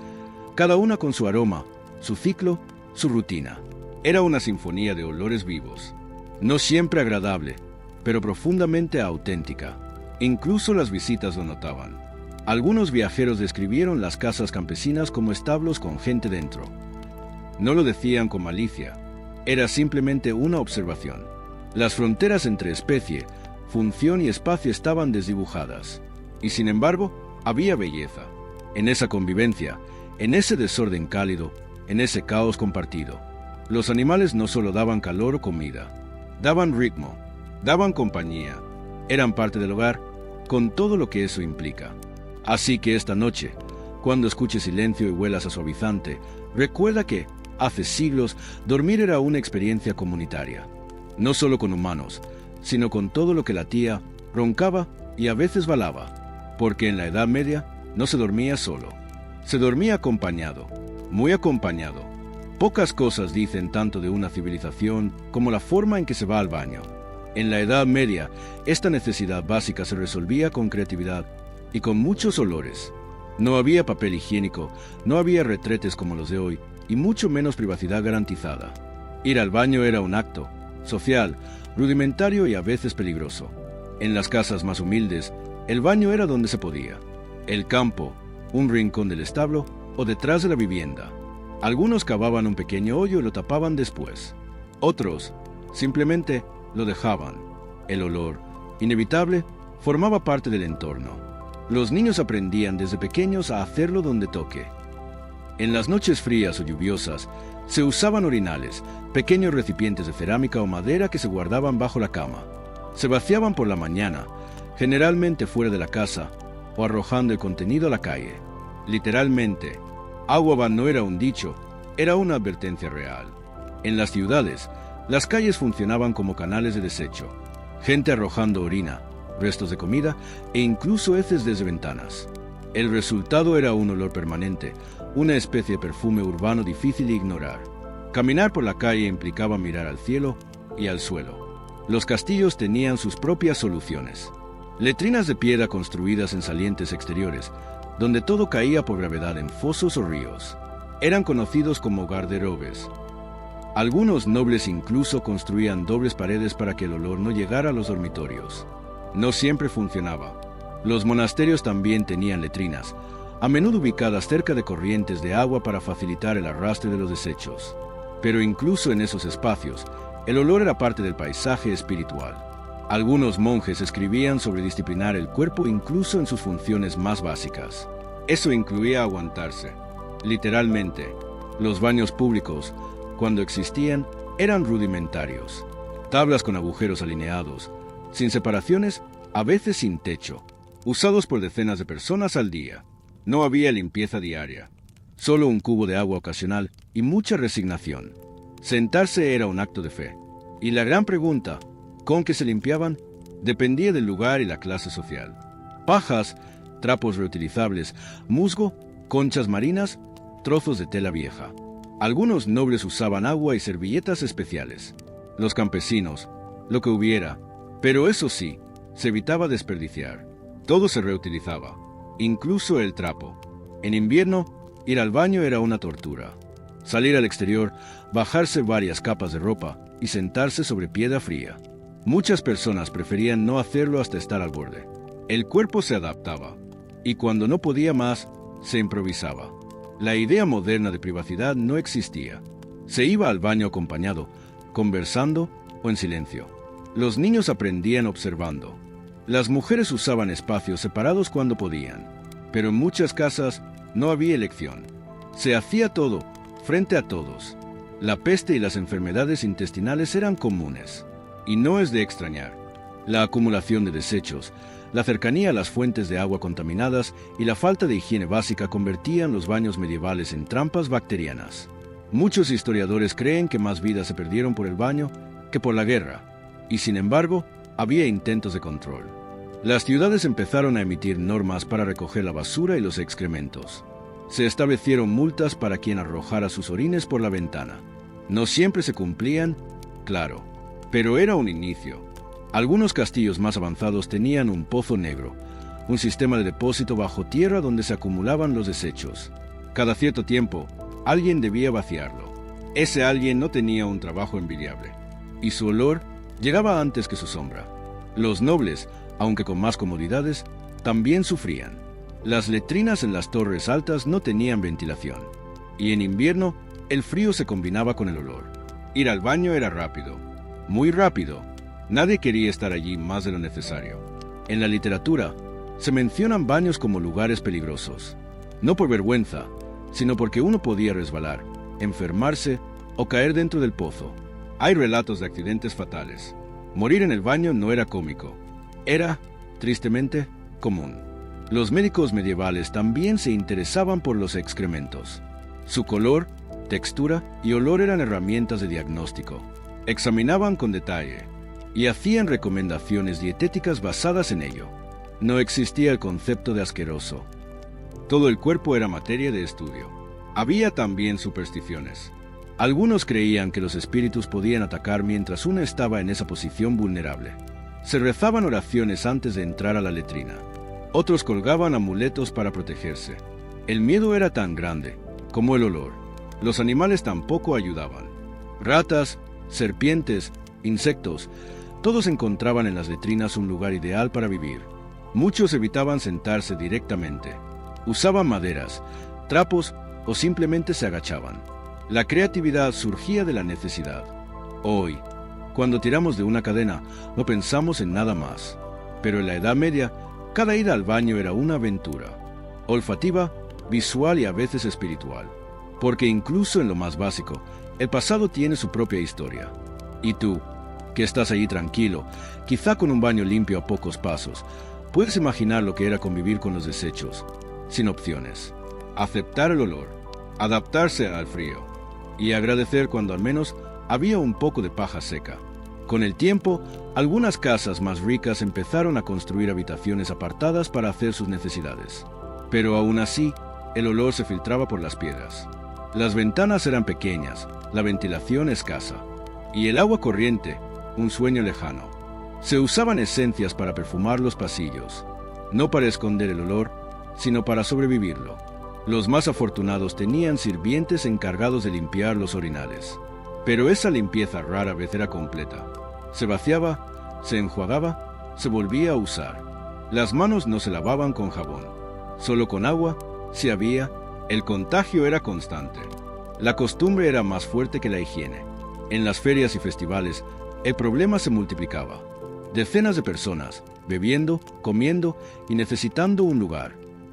cada una con su aroma, su ciclo, su rutina. Era una sinfonía de olores vivos, no siempre agradable, pero profundamente auténtica. Incluso las visitas lo notaban. Algunos viajeros describieron las casas campesinas como establos con gente dentro. No lo decían con malicia, era simplemente una observación. Las fronteras entre especie, función y espacio estaban desdibujadas, y sin embargo, había belleza. En esa convivencia, en ese desorden cálido, en ese caos compartido. Los animales no solo daban calor o comida, daban ritmo, daban compañía, eran parte del hogar, con todo lo que eso implica. Así que esta noche, cuando escuches silencio y huelas a suavizante, recuerda que, hace siglos, dormir era una experiencia comunitaria. No solo con humanos, sino con todo lo que latía, roncaba y a veces balaba. Porque en la Edad Media no se dormía solo, se dormía acompañado, muy acompañado. Pocas cosas dicen tanto de una civilización como la forma en que se va al baño. En la Edad Media, esta necesidad básica se resolvía con creatividad y con muchos olores. No había papel higiénico, no había retretes como los de hoy, y mucho menos privacidad garantizada. Ir al baño era un acto, social, rudimentario y a veces peligroso. En las casas más humildes, el baño era donde se podía. El campo, un rincón del establo o detrás de la vivienda. Algunos cavaban un pequeño hoyo y lo tapaban después. Otros simplemente lo dejaban. El olor, inevitable, formaba parte del entorno. Los niños aprendían desde pequeños a hacerlo donde toque. En las noches frías o lluviosas, se usaban orinales, pequeños recipientes de cerámica o madera que se guardaban bajo la cama. Se vaciaban por la mañana, generalmente fuera de la casa, o arrojando el contenido a la calle. Literalmente, agua va no era un dicho, era una advertencia real. En las ciudades, las calles funcionaban como canales de desecho, gente arrojando orina, restos de comida e incluso heces desde ventanas. El resultado era un olor permanente, una especie de perfume urbano difícil de ignorar. Caminar por la calle implicaba mirar al cielo y al suelo. Los castillos tenían sus propias soluciones. Letrinas de piedra construidas en salientes exteriores, donde todo caía por gravedad en fosos o ríos. Eran conocidos como garderobes. Algunos nobles incluso construían dobles paredes para que el olor no llegara a los dormitorios. No siempre funcionaba. Los monasterios también tenían letrinas, a menudo ubicadas cerca de corrientes de agua para facilitar el arrastre de los desechos. Pero incluso en esos espacios, el olor era parte del paisaje espiritual. Algunos monjes escribían sobre disciplinar el cuerpo incluso en sus funciones más básicas. Eso incluía aguantarse. Literalmente, los baños públicos, cuando existían, eran rudimentarios. Tablas con agujeros alineados, sin separaciones, a veces sin techo, usados por decenas de personas al día. No había limpieza diaria, solo un cubo de agua ocasional y mucha resignación. Sentarse era un acto de fe. Y la gran pregunta, ¿con qué se limpiaban?, dependía del lugar y la clase social. Pajas, trapos reutilizables, musgo, conchas marinas, trozos de tela vieja. Algunos nobles usaban agua y servilletas especiales. Los campesinos, lo que hubiera, pero eso sí, se evitaba desperdiciar. Todo se reutilizaba, incluso el trapo. En invierno, ir al baño era una tortura. Salir al exterior, bajarse varias capas de ropa y sentarse sobre piedra fría. Muchas personas preferían no hacerlo hasta estar al borde. El cuerpo se adaptaba, y cuando no podía más, se improvisaba. La idea moderna de privacidad no existía. Se iba al baño acompañado, conversando o en silencio. Los niños aprendían observando. Las mujeres usaban espacios separados cuando podían, pero en muchas casas no había elección. Se hacía todo, frente a todos. La peste y las enfermedades intestinales eran comunes. Y no es de extrañar. La acumulación de desechos, la cercanía a las fuentes de agua contaminadas y la falta de higiene básica convertían los baños medievales en trampas bacterianas. Muchos historiadores creen que más vidas se perdieron por el baño que por la guerra, y sin embargo, había intentos de control. Las ciudades empezaron a emitir normas para recoger la basura y los excrementos. Se establecieron multas para quien arrojara sus orines por la ventana. No siempre se cumplían, claro, pero era un inicio. Algunos castillos más avanzados tenían un pozo negro, un sistema de depósito bajo tierra donde se acumulaban los desechos. Cada cierto tiempo, alguien debía vaciarlo. Ese alguien no tenía un trabajo envidiable, y su olor llegaba antes que su sombra. Los nobles, aunque con más comodidades, también sufrían. Las letrinas en las torres altas no tenían ventilación, y en invierno el frío se combinaba con el olor. Ir al baño era rápido, muy rápido. Nadie quería estar allí más de lo necesario. En la literatura, se mencionan baños como lugares peligrosos, no por vergüenza, sino porque uno podía resbalar, enfermarse o caer dentro del pozo. Hay relatos de accidentes fatales. Morir en el baño no era cómico, era, tristemente, común. Los médicos medievales también se interesaban por los excrementos. Su color, textura y olor eran herramientas de diagnóstico. Examinaban con detalle y hacían recomendaciones dietéticas basadas en ello. No existía el concepto de asqueroso. Todo el cuerpo era materia de estudio. Había también supersticiones. Algunos creían que los espíritus podían atacar mientras uno estaba en esa posición vulnerable. Se rezaban oraciones antes de entrar a la letrina. Otros colgaban amuletos para protegerse. El miedo era tan grande como el olor. Los animales tampoco ayudaban. Ratas, serpientes, insectos, todos encontraban en las letrinas un lugar ideal para vivir. Muchos evitaban sentarse directamente. Usaban maderas, trapos o simplemente se agachaban. La creatividad surgía de la necesidad. Hoy, cuando tiramos de una cadena, no pensamos en nada más. Pero en la Edad Media, cada ida al baño era una aventura, olfativa, visual y a veces espiritual. Porque incluso en lo más básico, el pasado tiene su propia historia. Y tú, que estás allí tranquilo, quizá con un baño limpio a pocos pasos, puedes imaginar lo que era convivir con los desechos, sin opciones, aceptar el olor, adaptarse al frío y agradecer cuando al menos había un poco de paja seca. Con el tiempo, algunas casas más ricas empezaron a construir habitaciones apartadas para hacer sus necesidades. Pero aún así, el olor se filtraba por las piedras. Las ventanas eran pequeñas, la ventilación escasa, y el agua corriente, un sueño lejano. Se usaban esencias para perfumar los pasillos, no para esconder el olor, sino para sobrevivirlo. Los más afortunados tenían sirvientes encargados de limpiar los orinales. Pero esa limpieza rara vez era completa. Se vaciaba, se enjuagaba, se volvía a usar. Las manos no se lavaban con jabón, solo con agua, si había. El contagio era constante. La costumbre era más fuerte que la higiene. En las ferias y festivales, el problema se multiplicaba. Decenas de personas, bebiendo, comiendo y necesitando un lugar.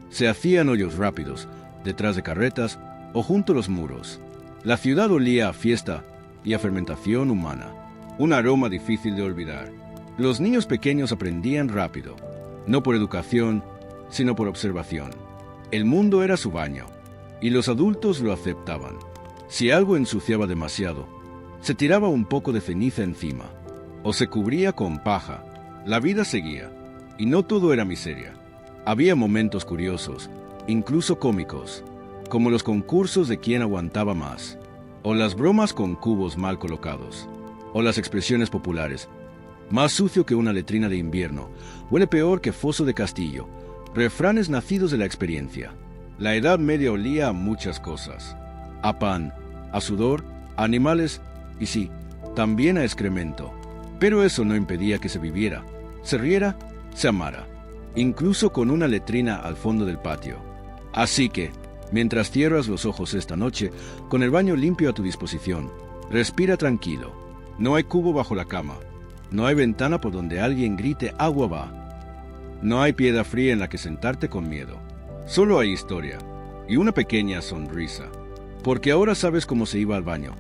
Se hacían hoyos rápidos, detrás de carretas o junto a los muros. La ciudad olía a fiesta y a fermentación humana. Un aroma difícil de olvidar. Los niños pequeños aprendían rápido, no por educación, sino por observación. El mundo era su baño, y los adultos lo aceptaban. Si algo ensuciaba demasiado, se tiraba un poco de ceniza encima, o se cubría con paja. La vida seguía, y no todo era miseria. Había momentos curiosos, incluso cómicos, como los concursos de quién aguantaba más, o las bromas con cubos mal colocados, o las expresiones populares. Más sucio que una letrina de invierno, huele peor que foso de castillo. Refranes nacidos de la experiencia. La Edad Media olía a muchas cosas. A pan, a sudor, a animales y sí, también a excremento. Pero eso no impedía que se viviera, se riera, se amara, incluso con una letrina al fondo del patio. Así que, mientras cierras los ojos esta noche, con el baño limpio a tu disposición, respira tranquilo. No hay cubo bajo la cama. No hay ventana por donde alguien grite agua va. No hay piedra fría en la que sentarte con miedo. Solo hay historia y una pequeña sonrisa. Porque ahora sabes cómo se iba al baño.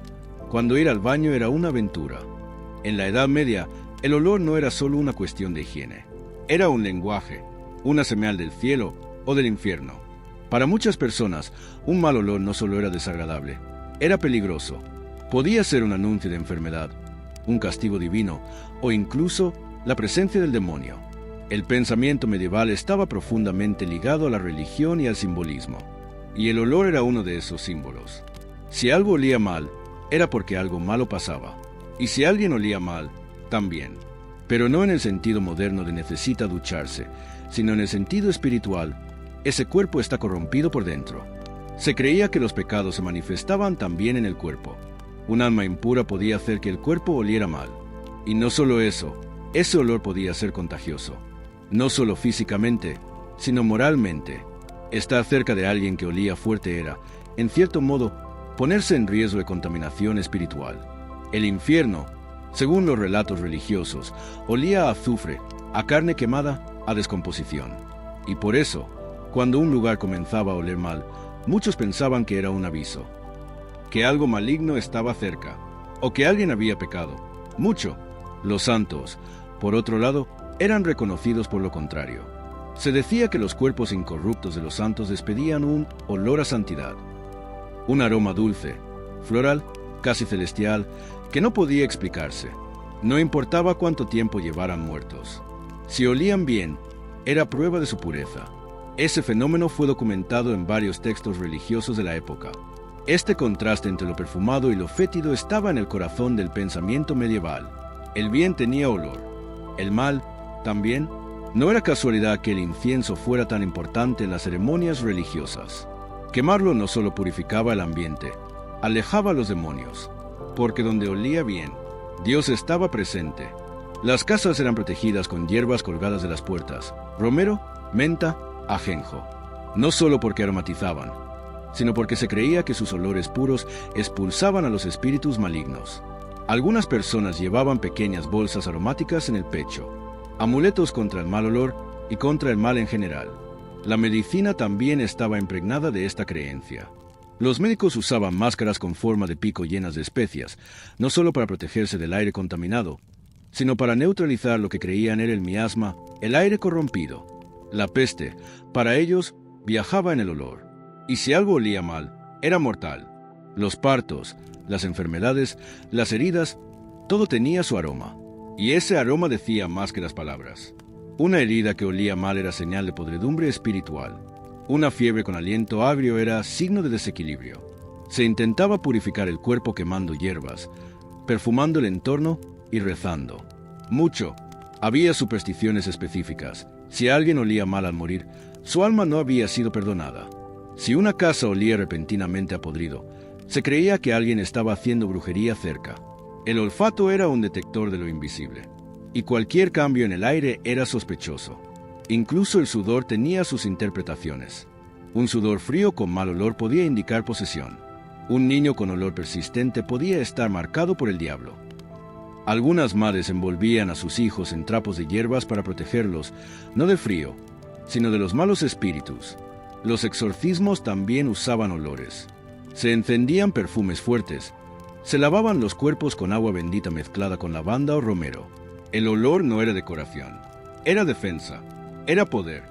Cuando ir al baño era una aventura. En la Edad Media, el olor no era solo una cuestión de higiene. Era un lenguaje, una señal del cielo o del infierno. Para muchas personas, un mal olor no solo era desagradable, era peligroso. Podía ser un anuncio de enfermedad, un castigo divino o incluso la presencia del demonio. El pensamiento medieval estaba profundamente ligado a la religión y al simbolismo, y el olor era uno de esos símbolos. Si algo olía mal, era porque algo malo pasaba, y si alguien olía mal, también. Pero no en el sentido moderno de necesita ducharse, sino en el sentido espiritual. Ese cuerpo está corrompido por dentro. Se creía que los pecados se manifestaban también en el cuerpo. Un alma impura podía hacer que el cuerpo oliera mal. Y no solo eso, ese olor podía ser contagioso. No solo físicamente, sino moralmente. Estar cerca de alguien que olía fuerte era, en cierto modo, ponerse en riesgo de contaminación espiritual. El infierno, según los relatos religiosos, olía a azufre, a carne quemada, a descomposición. Y por eso, cuando un lugar comenzaba a oler mal, muchos pensaban que era un aviso, que algo maligno estaba cerca, o que alguien había pecado. Mucho. Los santos, por otro lado, eran reconocidos por lo contrario. Se decía que los cuerpos incorruptos de los santos despedían un olor a santidad, un aroma dulce, floral, casi celestial, que no podía explicarse. No importaba cuánto tiempo llevaran muertos. Si olían bien, era prueba de su pureza. Ese fenómeno fue documentado en varios textos religiosos de la época. Este contraste entre lo perfumado y lo fétido estaba en el corazón del pensamiento medieval. El bien tenía olor, el mal también. No era casualidad que el incienso fuera tan importante en las ceremonias religiosas. Quemarlo no solo purificaba el ambiente, alejaba a los demonios, porque donde olía bien, Dios estaba presente. Las casas eran protegidas con hierbas colgadas de las puertas, romero, menta, ajenjo, no solo porque aromatizaban, sino porque se creía que sus olores puros expulsaban a los espíritus malignos. Algunas personas llevaban pequeñas bolsas aromáticas en el pecho, amuletos contra el mal olor y contra el mal en general. La medicina también estaba impregnada de esta creencia. Los médicos usaban máscaras con forma de pico llenas de especias, no solo para protegerse del aire contaminado, sino para neutralizar lo que creían era el miasma, el aire corrompido. La peste, para ellos, viajaba en el olor, y si algo olía mal, era mortal. Los partos, las enfermedades, las heridas, todo tenía su aroma, y ese aroma decía más que las palabras. Una herida que olía mal era señal de podredumbre espiritual. Una fiebre con aliento agrio era signo de desequilibrio. Se intentaba purificar el cuerpo quemando hierbas, perfumando el entorno y rezando. Mucho. Había supersticiones específicas. Si alguien olía mal al morir, su alma no había sido perdonada. Si una casa olía repentinamente a podrido, se creía que alguien estaba haciendo brujería cerca. El olfato era un detector de lo invisible, y cualquier cambio en el aire era sospechoso. Incluso el sudor tenía sus interpretaciones. Un sudor frío con mal olor podía indicar posesión. Un niño con olor persistente podía estar marcado por el diablo. Algunas madres envolvían a sus hijos en trapos de hierbas para protegerlos, no del frío, sino de los malos espíritus. Los exorcismos también usaban olores. Se encendían perfumes fuertes. Se lavaban los cuerpos con agua bendita mezclada con lavanda o romero. El olor no era decoración, era defensa, era poder,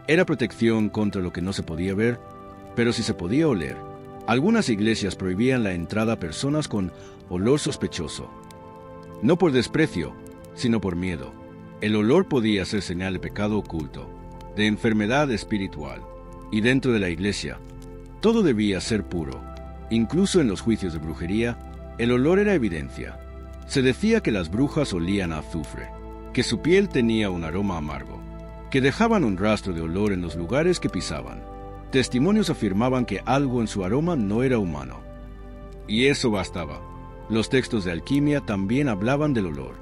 era protección contra lo que no se podía ver, pero sí se podía oler. Algunas iglesias prohibían la entrada a personas con olor sospechoso. No por desprecio, sino por miedo. El olor podía ser señal de pecado oculto, de enfermedad espiritual. Y dentro de la iglesia, todo debía ser puro. Incluso en los juicios de brujería, el olor era evidencia. Se decía que las brujas olían a azufre, que su piel tenía un aroma amargo, que dejaban un rastro de olor en los lugares que pisaban. Testimonios afirmaban que algo en su aroma no era humano. Y eso bastaba. Los textos de alquimia también hablaban del olor.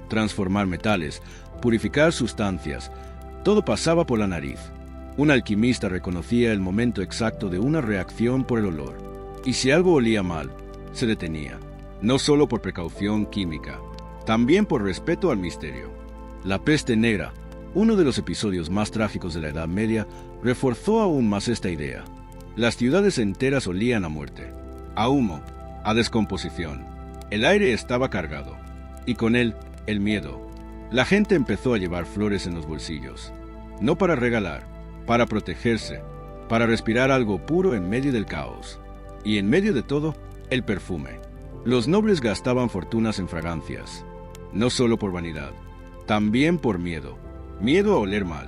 Transformar metales, purificar sustancias, todo pasaba por la nariz. Un alquimista reconocía el momento exacto de una reacción por el olor. Y si algo olía mal, se detenía. No solo por precaución química, también por respeto al misterio. La peste negra, uno de los episodios más trágicos de la Edad Media, reforzó aún más esta idea. Las ciudades enteras olían a muerte, a humo, a descomposición. El aire estaba cargado, y con él, el miedo. La gente empezó a llevar flores en los bolsillos, no para regalar, para protegerse, para respirar algo puro en medio del caos. Y en medio de todo, el perfume. Los nobles gastaban fortunas en fragancias, no solo por vanidad, también por miedo. Miedo a oler mal,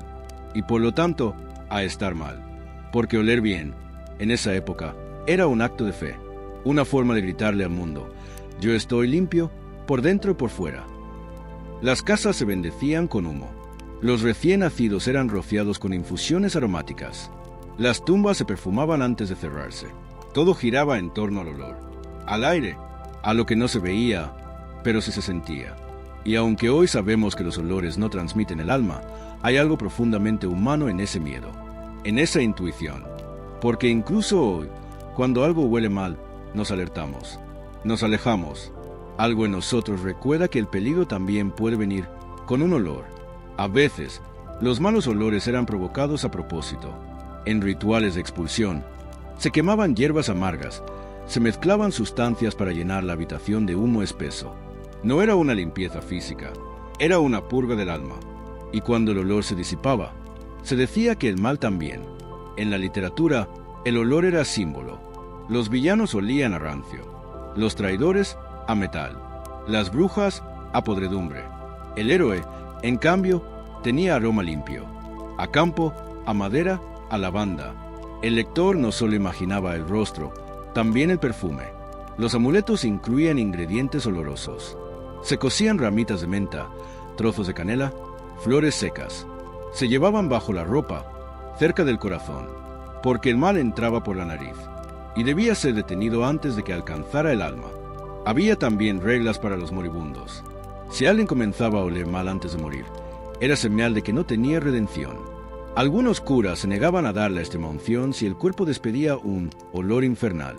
y por lo tanto, a estar mal. Porque oler bien, en esa época, era un acto de fe, una forma de gritarle al mundo: yo estoy limpio, por dentro y por fuera. Las casas se bendecían con humo. Los recién nacidos eran rociados con infusiones aromáticas. Las tumbas se perfumaban antes de cerrarse. Todo giraba en torno al olor, al aire, a lo que no se veía, pero sí se sentía. Y aunque hoy sabemos que los olores no transmiten el alma, hay algo profundamente humano en ese miedo, en esa intuición. Porque incluso hoy, cuando algo huele mal, nos alertamos, nos alejamos. Algo en nosotros recuerda que el peligro también puede venir con un olor. A veces, los malos olores eran provocados a propósito. En rituales de expulsión, se quemaban hierbas amargas, se mezclaban sustancias para llenar la habitación de humo espeso. No era una limpieza física, era una purga del alma. Y cuando el olor se disipaba, se decía que el mal también. En la literatura, el olor era símbolo. Los villanos olían a rancio, los traidores a metal, las brujas a podredumbre. El héroe, en cambio, tenía aroma limpio, a campo, a madera, a lavanda. El lector no solo imaginaba el rostro, también el perfume. Los amuletos incluían ingredientes olorosos. Se cocían ramitas de menta, trozos de canela, flores secas. Se llevaban bajo la ropa, cerca del corazón, porque el mal entraba por la nariz, y debía ser detenido antes de que alcanzara el alma. Había también reglas para los moribundos. Si alguien comenzaba a oler mal antes de morir, era señal de que no tenía redención. Algunos curas se negaban a dar la extrema unción si el cuerpo despedía un olor infernal.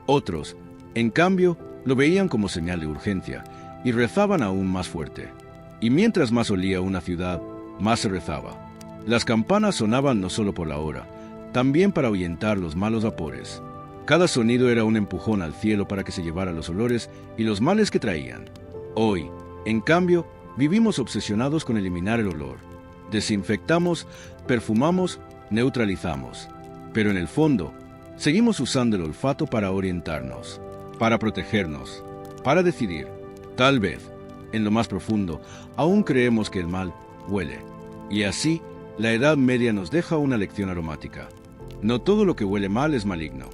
Otros, en cambio, lo veían como señal de urgencia y rezaban aún más fuerte. Y mientras más olía una ciudad, más se rezaba. Las campanas sonaban no solo por la hora, también para ahuyentar los malos vapores. Cada sonido era un empujón al cielo para que se llevara los olores y los males que traían. Hoy, en cambio, vivimos obsesionados con eliminar el olor. Desinfectamos, perfumamos, neutralizamos. Pero en el fondo, seguimos usando el olfato para orientarnos, para protegernos, para decidir. Tal vez, en lo más profundo, aún creemos que el mal huele. Y así, la Edad Media nos deja una lección aromática. No todo lo que huele mal es maligno,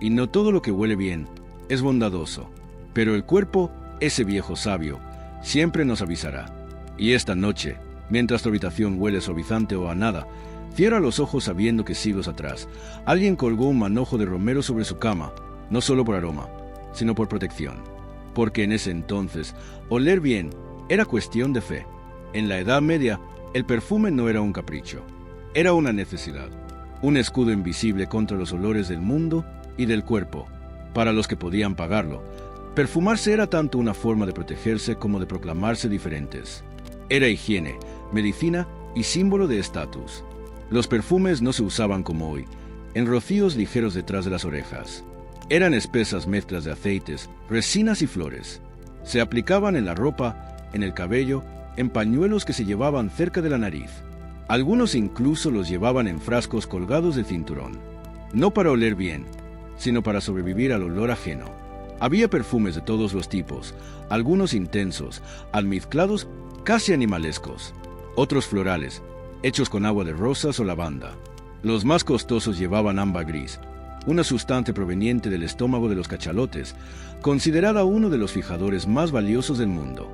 y no todo lo que huele bien es bondadoso. Pero el cuerpo, ese viejo sabio, siempre nos avisará. Y esta noche, mientras tu habitación huele suavizante o a nada, cierra los ojos sabiendo que siglos atrás, alguien colgó un manojo de romero sobre su cama, no solo por aroma, sino por protección. Porque en ese entonces, oler bien era cuestión de fe. En la Edad Media, el perfume no era un capricho, era una necesidad, un escudo invisible contra los olores del mundo y del cuerpo. Para los que podían pagarlo, perfumarse era tanto una forma de protegerse como de proclamarse diferentes. Era higiene, medicina y símbolo de estatus. Los perfumes no se usaban como hoy, en rocíos ligeros detrás de las orejas. Eran espesas mezclas de aceites, resinas y flores. Se aplicaban en la ropa, en el cabello, en pañuelos que se llevaban cerca de la nariz. Algunos incluso los llevaban en frascos colgados del cinturón. No para oler bien, sino para sobrevivir al olor ajeno. Había perfumes de todos los tipos, algunos intensos, almizclados, casi animalescos. Otros florales, hechos con agua de rosas o lavanda. Los más costosos llevaban ámbar gris, una sustancia proveniente del estómago de los cachalotes, considerada uno de los fijadores más valiosos del mundo.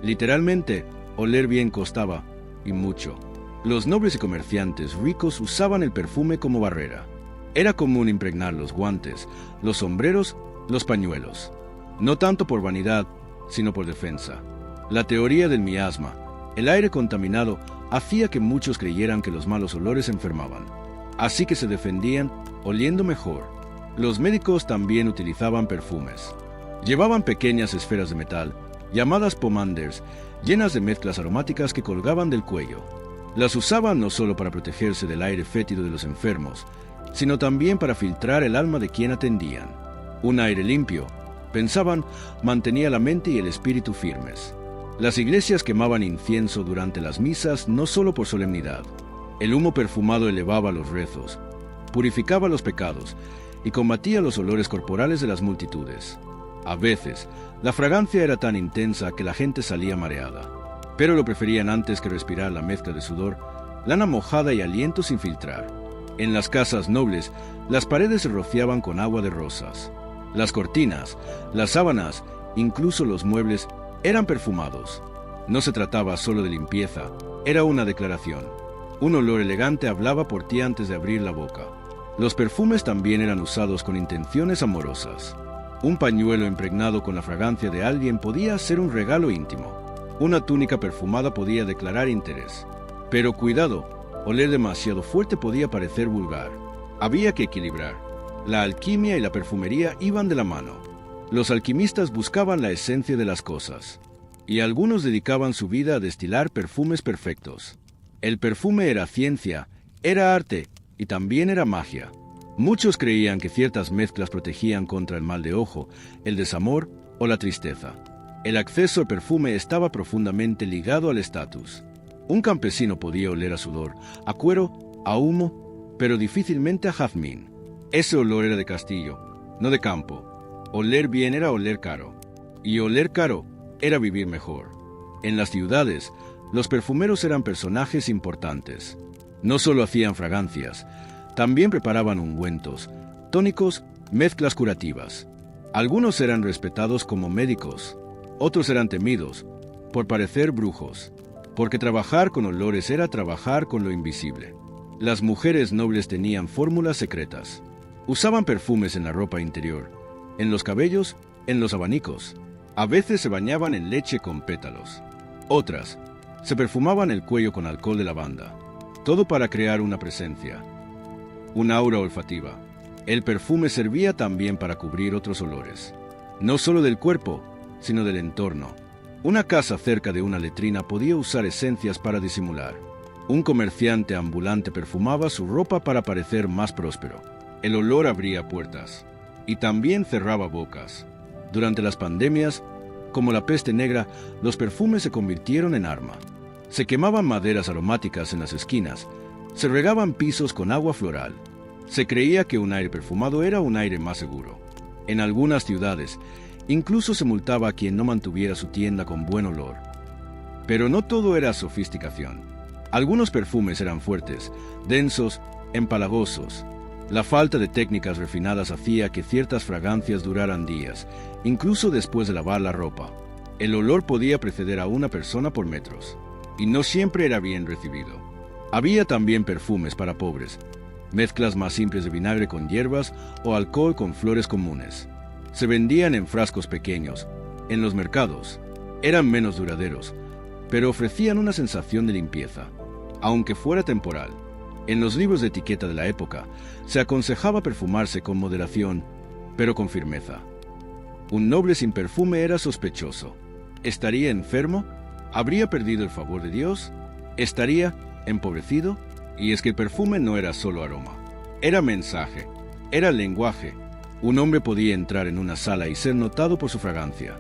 Literalmente, oler bien costaba, y mucho. Los nobles y comerciantes ricos usaban el perfume como barrera. Era común impregnar los guantes, los sombreros, los pañuelos. No tanto por vanidad, sino por defensa. La teoría del miasma, el aire contaminado, hacía que muchos creyeran que los malos olores enfermaban. Así que se defendían oliendo mejor. Los médicos también utilizaban perfumes. Llevaban pequeñas esferas de metal, llamadas pomanders, llenas de mezclas aromáticas que colgaban del cuello. Las usaban no solo para protegerse del aire fétido de los enfermos, sino también para filtrar el alma de quien atendían. Un aire limpio, pensaban, mantenía la mente y el espíritu firmes. Las iglesias quemaban incienso durante las misas no solo por solemnidad. El humo perfumado elevaba los rezos, purificaba los pecados y combatía los olores corporales de las multitudes. A veces, la fragancia era tan intensa que la gente salía mareada, pero lo preferían antes que respirar la mezcla de sudor, lana mojada y aliento sin filtrar. En las casas nobles, las paredes se rociaban con agua de rosas. Las cortinas, las sábanas, incluso los muebles, eran perfumados. No se trataba solo de limpieza, era una declaración. Un olor elegante hablaba por ti antes de abrir la boca. Los perfumes también eran usados con intenciones amorosas. Un pañuelo impregnado con la fragancia de alguien podía ser un regalo íntimo. Una túnica perfumada podía declarar interés. Pero cuidado, oler demasiado fuerte podía parecer vulgar. Había que equilibrar. La alquimia y la perfumería iban de la mano. Los alquimistas buscaban la esencia de las cosas, y algunos dedicaban su vida a destilar perfumes perfectos. El perfume era ciencia, era arte y también era magia. Muchos creían que ciertas mezclas protegían contra el mal de ojo, el desamor o la tristeza. El acceso al perfume estaba profundamente ligado al estatus. Un campesino podía oler a sudor, a cuero, a humo, pero difícilmente a jazmín. Ese olor era de castillo, no de campo. Oler bien era oler caro, y oler caro era vivir mejor. En las ciudades, los perfumeros eran personajes importantes. No solo hacían fragancias, también preparaban ungüentos, tónicos, mezclas curativas. Algunos eran respetados como médicos, otros eran temidos por parecer brujos, porque trabajar con olores era trabajar con lo invisible. Las mujeres nobles tenían fórmulas secretas. Usaban perfumes en la ropa interior, en los cabellos, en los abanicos. A veces se bañaban en leche con pétalos. Otras se perfumaban el cuello con alcohol de lavanda. Todo para crear una presencia, una aura olfativa. El perfume servía también para cubrir otros olores, no solo del cuerpo, sino del entorno. Una casa cerca de una letrina podía usar esencias para disimular. Un comerciante ambulante perfumaba su ropa para parecer más próspero. El olor abría puertas y también cerraba bocas. Durante las pandemias, como la peste negra, los perfumes se convirtieron en arma. Se quemaban maderas aromáticas en las esquinas, se regaban pisos con agua floral. Se creía que un aire perfumado era un aire más seguro. En algunas ciudades, incluso se multaba a quien no mantuviera su tienda con buen olor. Pero no todo era sofisticación. Algunos perfumes eran fuertes, densos, empalagosos. La falta de técnicas refinadas hacía que ciertas fragancias duraran días, incluso después de lavar la ropa. El olor podía preceder a una persona por metros, y no siempre era bien recibido. Había también perfumes para pobres, mezclas más simples de vinagre con hierbas o alcohol con flores comunes. Se vendían en frascos pequeños, en los mercados. Eran menos duraderos, pero ofrecían una sensación de limpieza, aunque fuera temporal. En los libros de etiqueta de la época, se aconsejaba perfumarse con moderación, pero con firmeza. Un noble sin perfume era sospechoso. ¿Estaría enfermo? ¿Habría perdido el favor de Dios? ¿Estaría empobrecido? Y es que el perfume no era solo aroma. Era mensaje, era lenguaje. Un hombre podía entrar en una sala y ser notado por su fragancia.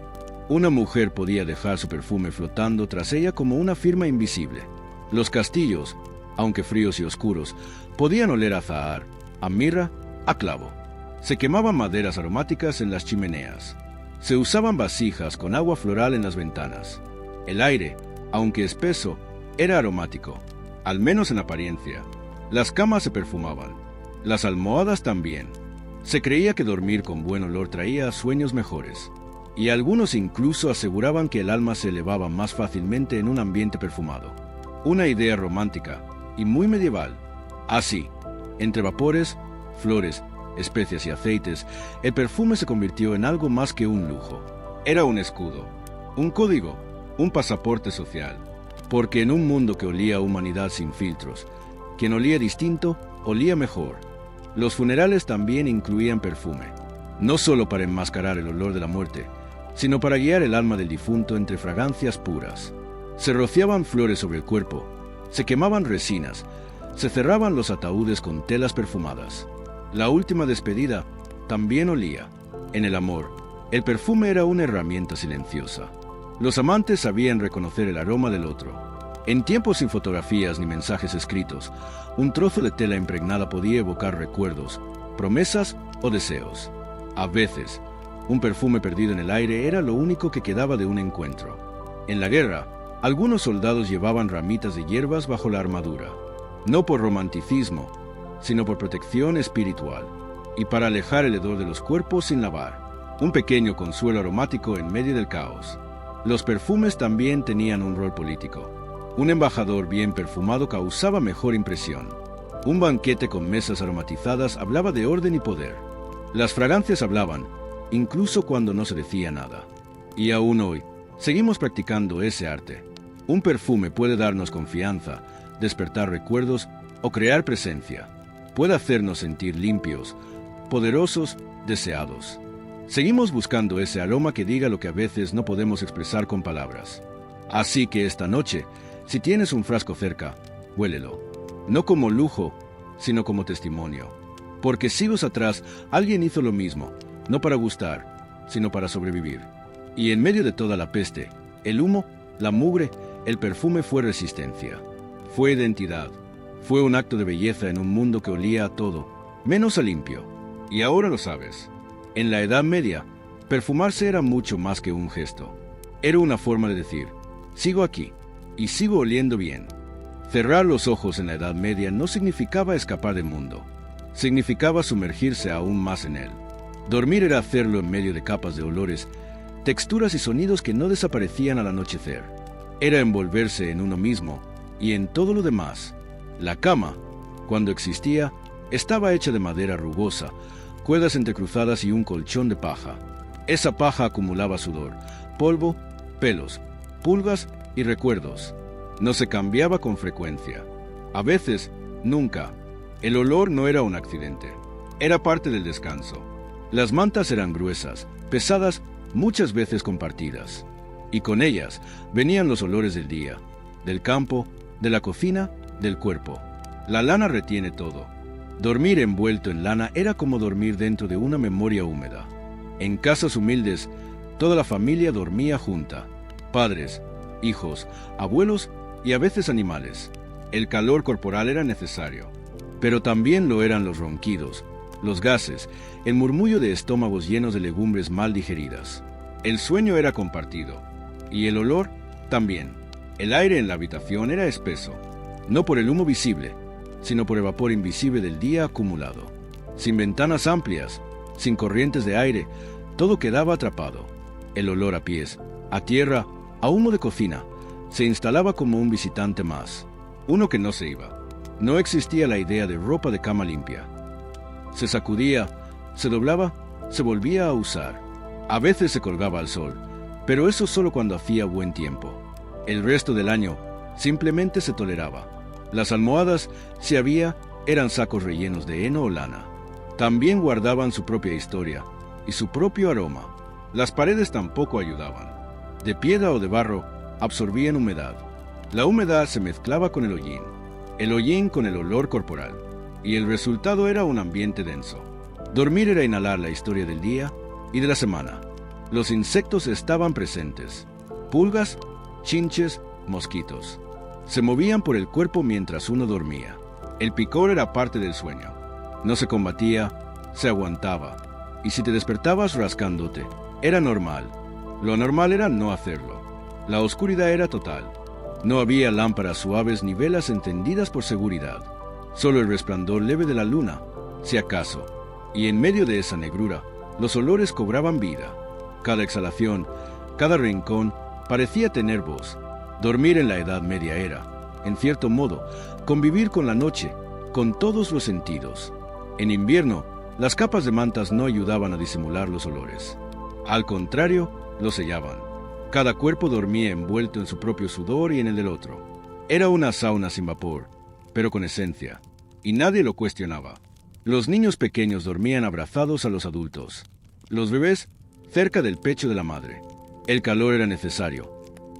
Una mujer podía dejar su perfume flotando tras ella como una firma invisible. Los castillos, aunque fríos y oscuros, podían oler a azahar, a mirra, a clavo. Se quemaban maderas aromáticas en las chimeneas. Se usaban vasijas con agua floral en las ventanas. El aire, aunque espeso, era aromático, al menos en apariencia. Las camas se perfumaban, las almohadas también. Se creía que dormir con buen olor traía sueños mejores, y algunos incluso aseguraban que el alma se elevaba más fácilmente en un ambiente perfumado. Una idea romántica y muy medieval. Así, entre vapores, flores, especias y aceites, el perfume se convirtió en algo más que un lujo. Era un escudo, un código, un pasaporte social. Porque en un mundo que olía a humanidad sin filtros, quien olía distinto, olía mejor. Los funerales también incluían perfume, no solo para enmascarar el olor de la muerte, sino para guiar el alma del difunto entre fragancias puras. Se rociaban flores sobre el cuerpo, se quemaban resinas, se cerraban los ataúdes con telas perfumadas. La última despedida también olía. En el amor, el perfume era una herramienta silenciosa. Los amantes sabían reconocer el aroma del otro. En tiempos sin fotografías ni mensajes escritos, un trozo de tela impregnada podía evocar recuerdos, promesas o deseos. A veces, un perfume perdido en el aire era lo único que quedaba de un encuentro. En la guerra, algunos soldados llevaban ramitas de hierbas bajo la armadura, no por romanticismo, sino por protección espiritual, y para alejar el hedor de los cuerpos sin lavar. Un pequeño consuelo aromático en medio del caos. Los perfumes también tenían un rol político. Un embajador bien perfumado causaba mejor impresión. Un banquete con mesas aromatizadas hablaba de orden y poder. Las fragancias hablaban, incluso cuando no se decía nada. Y aún hoy, seguimos practicando ese arte. Un perfume puede darnos confianza, despertar recuerdos o crear presencia. Puede hacernos sentir limpios, poderosos, deseados. Seguimos buscando ese aroma que diga lo que a veces no podemos expresar con palabras. Así que esta noche, si tienes un frasco cerca, huélelo. No como lujo, sino como testimonio. Porque siglos atrás alguien hizo lo mismo, no para gustar, sino para sobrevivir. Y en medio de toda la peste, el humo, la mugre, el perfume fue resistencia. Fue identidad. Fue un acto de belleza en un mundo que olía a todo, menos a limpio. Y ahora lo sabes. En la Edad Media, perfumarse era mucho más que un gesto. Era una forma de decir, sigo aquí, y sigo oliendo bien. Cerrar los ojos en la Edad Media no significaba escapar del mundo. Significaba sumergirse aún más en él. Dormir era hacerlo en medio de capas de olores, texturas y sonidos que no desaparecían al anochecer. Era envolverse en uno mismo y en todo lo demás. La cama, cuando existía, estaba hecha de madera rugosa, cuerdas entrecruzadas y un colchón de paja. Esa paja acumulaba sudor, polvo, pelos, pulgas y recuerdos. No se cambiaba con frecuencia. A veces, nunca. El olor no era un accidente. Era parte del descanso. Las mantas eran gruesas, pesadas, muchas veces compartidas. y con ellas venían los olores del día, del campo, de la cocina, del cuerpo. La lana retiene todo. Dormir envuelto en lana era como dormir dentro de una memoria húmeda. En casas humildes, toda la familia dormía junta, padres, hijos, abuelos y a veces animales. El calor corporal era necesario, pero también lo eran los ronquidos, los gases, el murmullo de estómagos llenos de legumbres mal digeridas. El sueño era compartido, y el olor también. El aire en la habitación era espeso, no por el humo visible, sino por el vapor invisible del día acumulado. Sin ventanas amplias, sin corrientes de aire, todo quedaba atrapado. El olor a pies, a tierra, a humo de cocina, se instalaba como un visitante más, uno que no se iba. No existía la idea de ropa de cama limpia. Se sacudía, se doblaba, se volvía a usar. A veces se colgaba al sol, pero eso solo cuando hacía buen tiempo. El resto del año simplemente se toleraba. Las almohadas, si había, eran sacos rellenos de heno o lana. También guardaban su propia historia y su propio aroma. Las paredes tampoco ayudaban. De piedra o de barro, absorbían humedad. La humedad se mezclaba con el hollín con el olor corporal, y el resultado era un ambiente denso. Dormir era inhalar la historia del día y de la semana. Los insectos estaban presentes. Pulgas, chinches, mosquitos. Se movían por el cuerpo mientras uno dormía. El picor era parte del sueño. No se combatía, se aguantaba. Y si te despertabas rascándote, era normal. Lo anormal era no hacerlo. La oscuridad era total. No había lámparas suaves ni velas encendidas por seguridad. Solo el resplandor leve de la luna, si acaso. Y en medio de esa negrura, los olores cobraban vida. Cada exhalación, cada rincón, parecía tener voz. Dormir en la Edad Media era, en cierto modo, convivir con la noche, con todos los sentidos. En invierno, las capas de mantas no ayudaban a disimular los olores. Al contrario, los sellaban. Cada cuerpo dormía envuelto en su propio sudor y en el del otro. Era una sauna sin vapor, pero con esencia, y nadie lo cuestionaba. Los niños pequeños dormían abrazados a los adultos. Los bebés cerca del pecho de la madre. El calor era necesario,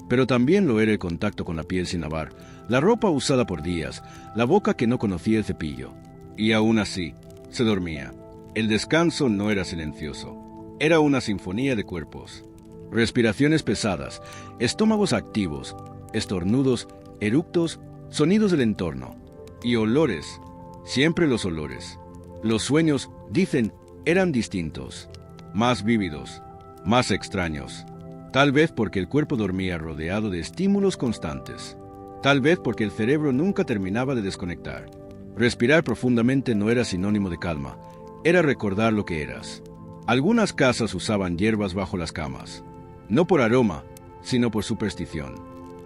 pero también lo era el contacto con la piel sin lavar, la ropa usada por días, la boca que no conocía el cepillo. Y aún así, se dormía. El descanso no era silencioso. Era una sinfonía de cuerpos. Respiraciones pesadas, estómagos activos, estornudos, eructos, sonidos del entorno. Y olores, siempre los olores. Los sueños, dicen, eran distintos, más vívidos, más extraños. Tal vez porque el cuerpo dormía rodeado de estímulos constantes. Tal vez porque el cerebro nunca terminaba de desconectar. Respirar profundamente no era sinónimo de calma, era recordar lo que eras. Algunas casas usaban hierbas bajo las camas, no por aroma, sino por superstición.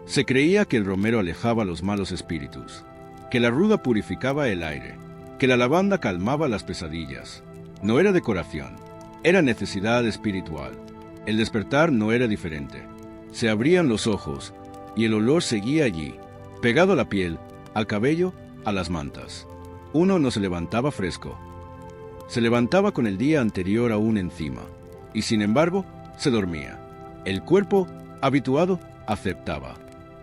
Se creía que el romero alejaba los malos espíritus, que la ruda purificaba el aire, que la lavanda calmaba las pesadillas. No era decoración, era necesidad espiritual. El despertar no era diferente. Se abrían los ojos y el olor seguía allí, pegado a la piel, al cabello, a las mantas. Uno no se levantaba fresco. Se levantaba con el día anterior aún encima, y sin embargo, se dormía. El cuerpo, habituado, aceptaba.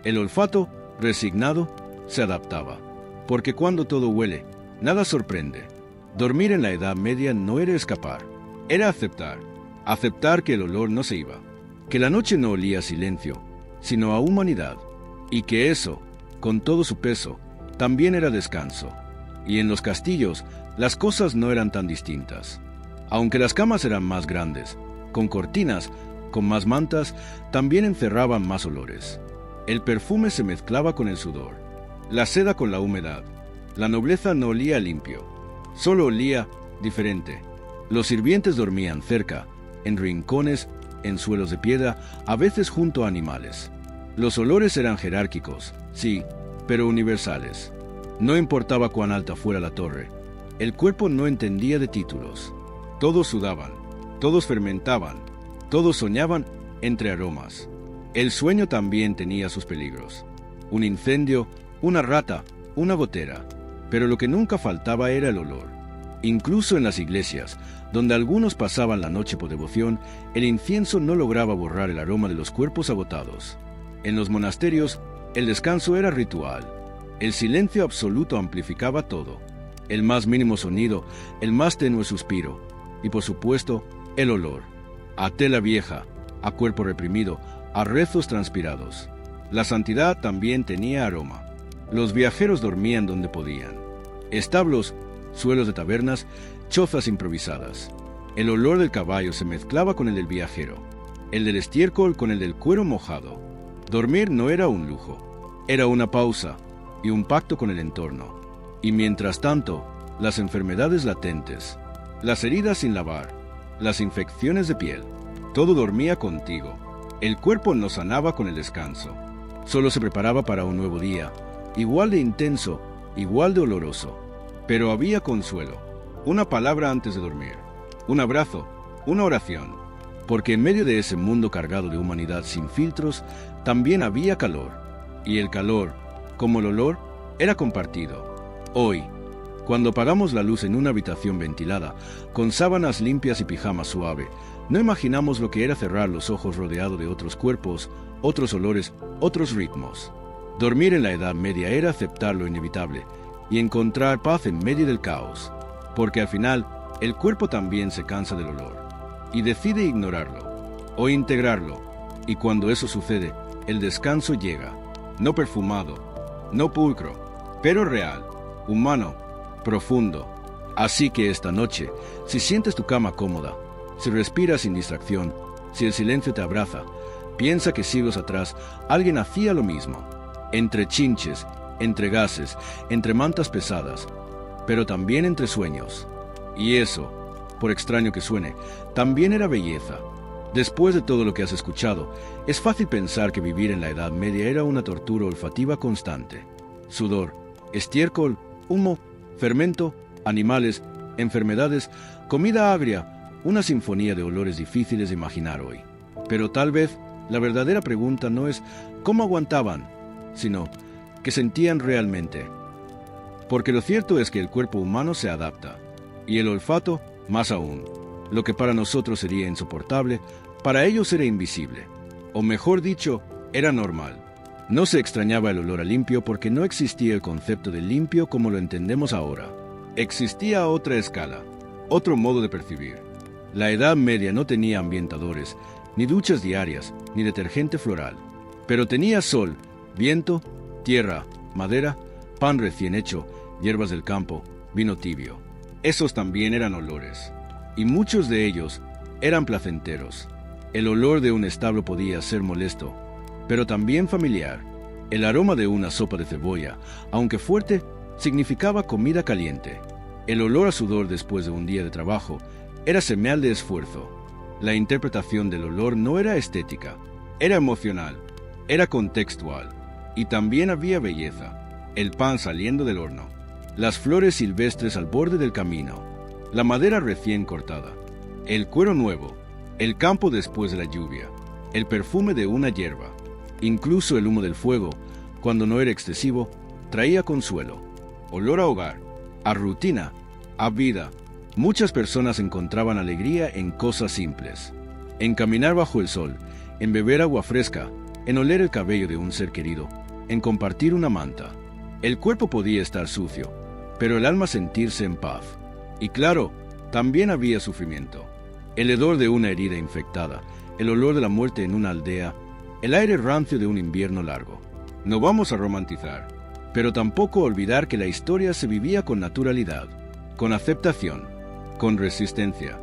El olfato, resignado, se adaptaba. Porque cuando todo huele, nada sorprende. Dormir en la Edad Media no era escapar, era aceptar. Aceptar que el olor no se iba, que la noche no olía a silencio, sino a humanidad, y que eso, con todo su peso, también era descanso. Y en los castillos, las cosas no eran tan distintas. Aunque las camas eran más grandes, con cortinas, con más mantas, también encerraban más olores. El perfume se mezclaba con el sudor, la seda con la humedad. La nobleza no olía limpio, solo olía diferente. Los sirvientes dormían cerca, en rincones, en suelos de piedra, a veces junto a animales. Los olores eran jerárquicos, sí, pero universales. No importaba cuán alta fuera la torre, el cuerpo no entendía de títulos. Todos sudaban, todos fermentaban, todos soñaban entre aromas. El sueño también tenía sus peligros. Un incendio, una rata, una gotera. Pero lo que nunca faltaba era el olor. Incluso en las iglesias, donde algunos pasaban la noche por devoción, el incienso no lograba borrar el aroma de los cuerpos agotados. En los monasterios, el descanso era ritual. El silencio absoluto amplificaba todo. El más mínimo sonido, el más tenue suspiro, y por supuesto, el olor. A tela vieja, a cuerpo reprimido, a rezos transpirados. La santidad también tenía aroma. Los viajeros dormían donde podían. Establos, suelos de tabernas, chozas improvisadas. El olor del caballo se mezclaba con el del viajero, el del estiércol con el del cuero mojado. Dormir no era un lujo, era una pausa y un pacto con el entorno. Y mientras tanto, las enfermedades latentes, las heridas sin lavar, las infecciones de piel, todo dormía contigo. El cuerpo no sanaba con el descanso, solo se preparaba para un nuevo día, igual de intenso, igual de oloroso. Pero había consuelo, una palabra antes de dormir, un abrazo, una oración, porque en medio de ese mundo cargado de humanidad sin filtros, también había calor, y el calor, como el olor, era compartido. Hoy, cuando apagamos la luz en una habitación ventilada, con sábanas limpias y pijama suave, no imaginamos lo que era cerrar los ojos rodeado de otros cuerpos, otros olores, otros ritmos. Dormir en la Edad Media era aceptar lo inevitable y encontrar paz en medio del caos, porque al final el cuerpo también se cansa del olor y decide ignorarlo o integrarlo, y cuando eso sucede, el descanso llega, no perfumado, no pulcro, pero real, humano, profundo. Así que esta noche, si sientes tu cama cómoda, si respiras sin distracción, si el silencio te abraza, piensa que siglos atrás alguien hacía lo mismo, entre chinches, entre gases, entre mantas pesadas, pero también entre sueños. Y eso, por extraño que suene, también era belleza. Después de todo lo que has escuchado, es fácil pensar que vivir en la Edad Media era una tortura olfativa constante. Sudor, estiércol, humo, fermento, animales, enfermedades, comida agria, una sinfonía de olores difíciles de imaginar hoy. Pero tal vez la verdadera pregunta no es cómo aguantaban, sino qué sentían realmente. Porque lo cierto es que el cuerpo humano se adapta, y el olfato más aún. Lo que para nosotros sería insoportable, para ellos era invisible. O mejor dicho, era normal. No se extrañaba el olor a limpio porque no existía el concepto de limpio como lo entendemos ahora. Existía otra escala, otro modo de percibir. La Edad Media no tenía ambientadores, ni duchas diarias, ni detergente floral. Pero tenía sol, viento, tierra, madera, pan recién hecho, hierbas del campo, vino tibio. Esos también eran olores, y muchos de ellos eran placenteros. El olor de un establo podía ser molesto, pero también familiar. El aroma de una sopa de cebolla, aunque fuerte, significaba comida caliente. El olor a sudor después de un día de trabajo era señal de esfuerzo. La interpretación del olor no era estética, era emocional, era contextual, y también había belleza. El pan saliendo del horno, las flores silvestres al borde del camino, la madera recién cortada, el cuero nuevo, el campo después de la lluvia, el perfume de una hierba. Incluso el humo del fuego, cuando no era excesivo, traía consuelo, olor a hogar, a rutina, a vida. Muchas personas encontraban alegría en cosas simples, en caminar bajo el sol, en beber agua fresca, en oler el cabello de un ser querido, en compartir una manta. El cuerpo podía estar sucio, pero el alma sentirse en paz. Y claro, también había sufrimiento. El hedor de una herida infectada, el olor de la muerte en una aldea, el aire rancio de un invierno largo. No vamos a romantizar, pero tampoco olvidar que la historia se vivía con naturalidad, con aceptación, con resistencia.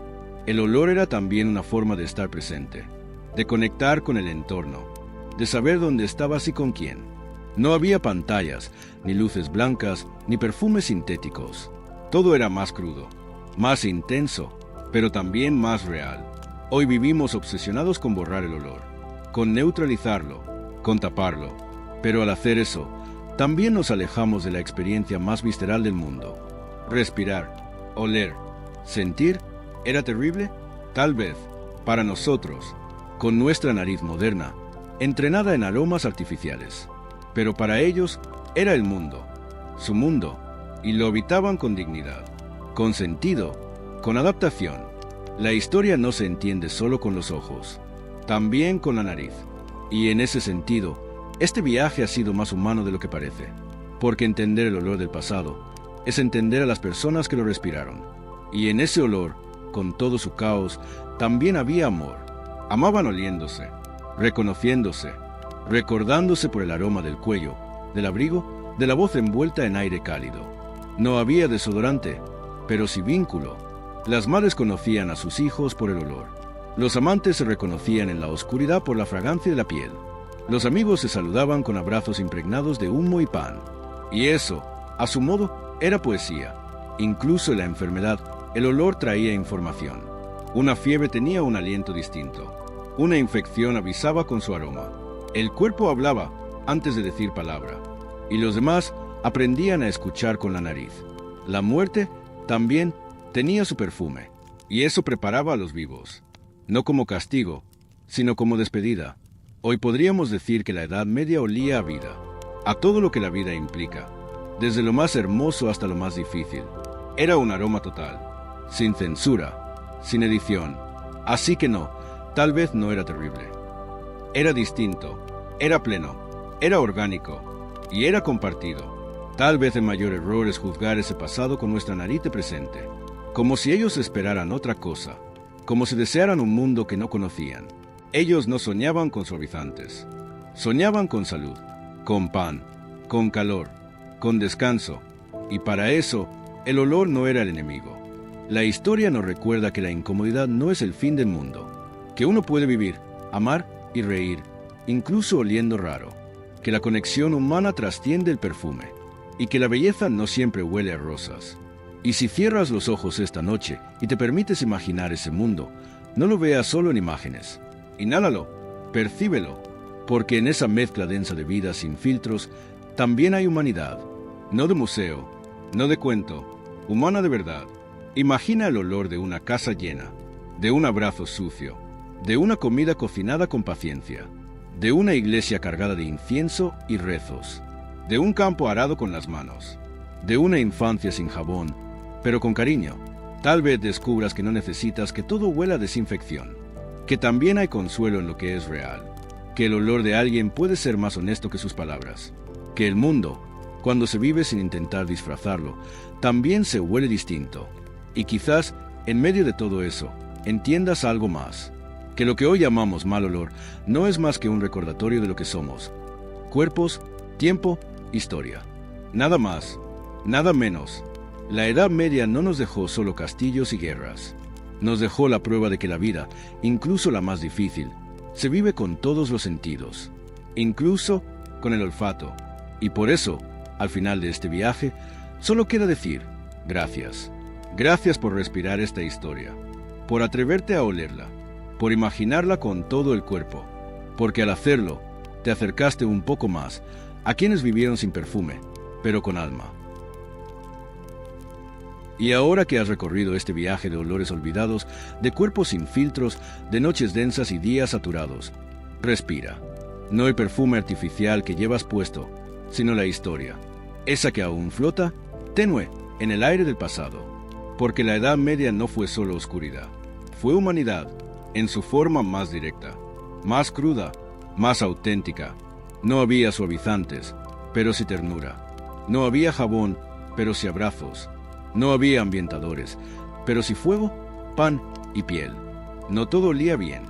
El olor era también una forma de estar presente, de conectar con el entorno, de saber dónde estabas y con quién. No había pantallas, ni luces blancas, ni perfumes sintéticos. Todo era más crudo, más intenso, pero también más real. Hoy vivimos obsesionados con borrar el olor, con neutralizarlo, con taparlo. Pero al hacer eso, también nos alejamos de la experiencia más visceral del mundo. Respirar, oler, sentir, ¿era terrible? Tal vez, para nosotros, con nuestra nariz moderna, entrenada en aromas artificiales. Pero para ellos era el mundo, su mundo, y lo habitaban con dignidad. con sentido, con adaptación. La historia no se entiende solo con los ojos, también con la nariz. Y en ese sentido, este viaje ha sido más humano de lo que parece, porque entender el olor del pasado es entender a las personas que lo respiraron. Y en ese olor, con todo su caos, también había amor. Amaban oliéndose, reconociéndose, recordándose por el aroma del cuello, del abrigo, de la voz envuelta en aire cálido. No había desodorante, pero sí vínculo. Las madres conocían a sus hijos por el olor. Los amantes se reconocían en la oscuridad por la fragancia de la piel. Los amigos se saludaban con abrazos impregnados de humo y pan. Y eso, a su modo, era poesía. Incluso en la enfermedad, el olor traía información. Una fiebre tenía un aliento distinto. Una infección avisaba con su aroma. El cuerpo hablaba antes de decir palabra. Y los demás aprendían a escuchar con la nariz. La muerte también tenía su perfume. Y eso preparaba a los vivos. No como castigo, sino como despedida. Hoy podríamos decir que la Edad Media olía a vida, a todo lo que la vida implica, desde lo más hermoso hasta lo más difícil. Era un aroma total, sin censura, sin edición. Así que no, tal vez no era terrible. Era distinto, era pleno, era orgánico y era compartido. Tal vez el mayor error es juzgar ese pasado con nuestra nariz de presente, como si ellos esperaran otra cosa, como si desearan un mundo que no conocían. Ellos no soñaban con suavizantes, soñaban con salud, con pan, con calor, con descanso, y para eso el olor no era el enemigo. La historia nos recuerda que la incomodidad no es el fin del mundo, que uno puede vivir, amar y reír, incluso oliendo raro, que la conexión humana trasciende el perfume, y que la belleza no siempre huele a rosas. Y si cierras los ojos esta noche y te permites imaginar ese mundo, no lo veas solo en imágenes. Inhálalo, percíbelo, porque en esa mezcla densa de vida sin filtros también hay humanidad, no de museo, no de cuento, humana de verdad. Imagina el olor de una casa llena, de un abrazo sucio, de una comida cocinada con paciencia, de una iglesia cargada de incienso y rezos, de un campo arado con las manos, de una infancia sin jabón, pero con cariño. Tal vez descubras que no necesitas que todo huela a desinfección, que también hay consuelo en lo que es real, que el olor de alguien puede ser más honesto que sus palabras, que el mundo, cuando se vive sin intentar disfrazarlo, también se huele distinto. Y quizás, en medio de todo eso, entiendas algo más, que lo que hoy llamamos mal olor no es más que un recordatorio de lo que somos: cuerpos, tiempo, historia. Nada más, nada menos. La Edad Media no nos dejó solo castillos y guerras. Nos dejó la prueba de que la vida, incluso la más difícil, se vive con todos los sentidos, incluso con el olfato. Y por eso, al final de este viaje, solo queda decir gracias. Gracias por respirar esta historia, por atreverte a olerla, por imaginarla con todo el cuerpo, porque al hacerlo, te acercaste un poco más a quienes vivieron sin perfume, pero con alma. Y ahora que has recorrido este viaje de olores olvidados, de cuerpos sin filtros, de noches densas y días saturados, respira. No el perfume artificial que llevas puesto, sino la historia, esa que aún flota, tenue, en el aire del pasado. Porque la Edad Media no fue solo oscuridad, fue humanidad, en su forma más directa, más cruda, más auténtica. No había suavizantes, pero sí ternura. No había jabón, pero sí abrazos. No había ambientadores, pero sí fuego, pan y piel. No todo olía bien,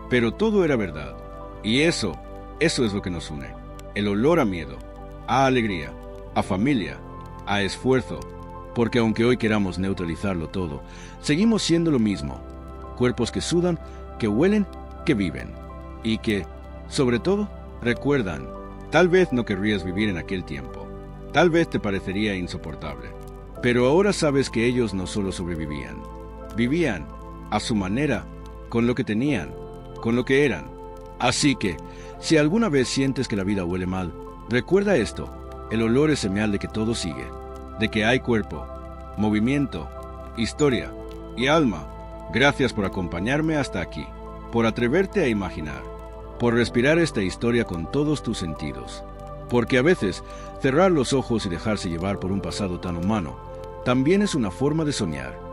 pero todo era verdad. Y eso es lo que nos une. El olor a miedo, a alegría, a familia, a esfuerzo. Porque aunque hoy queramos neutralizarlo todo, seguimos siendo lo mismo. Cuerpos que sudan, que huelen, que viven. Y que, sobre todo, recuerdan. Tal vez no querrías vivir en aquel tiempo. Tal vez te parecería insoportable. Pero ahora sabes que ellos no solo sobrevivían. Vivían, a su manera, con lo que tenían, con lo que eran. Así que, si alguna vez sientes que la vida huele mal, recuerda esto: el olor es señal de que todo sigue, de que hay cuerpo, movimiento, historia y alma. Gracias por acompañarme hasta aquí, por atreverte a imaginar, por respirar esta historia con todos tus sentidos. Porque a veces, cerrar los ojos y dejarse llevar por un pasado tan humano también es una forma de soñar.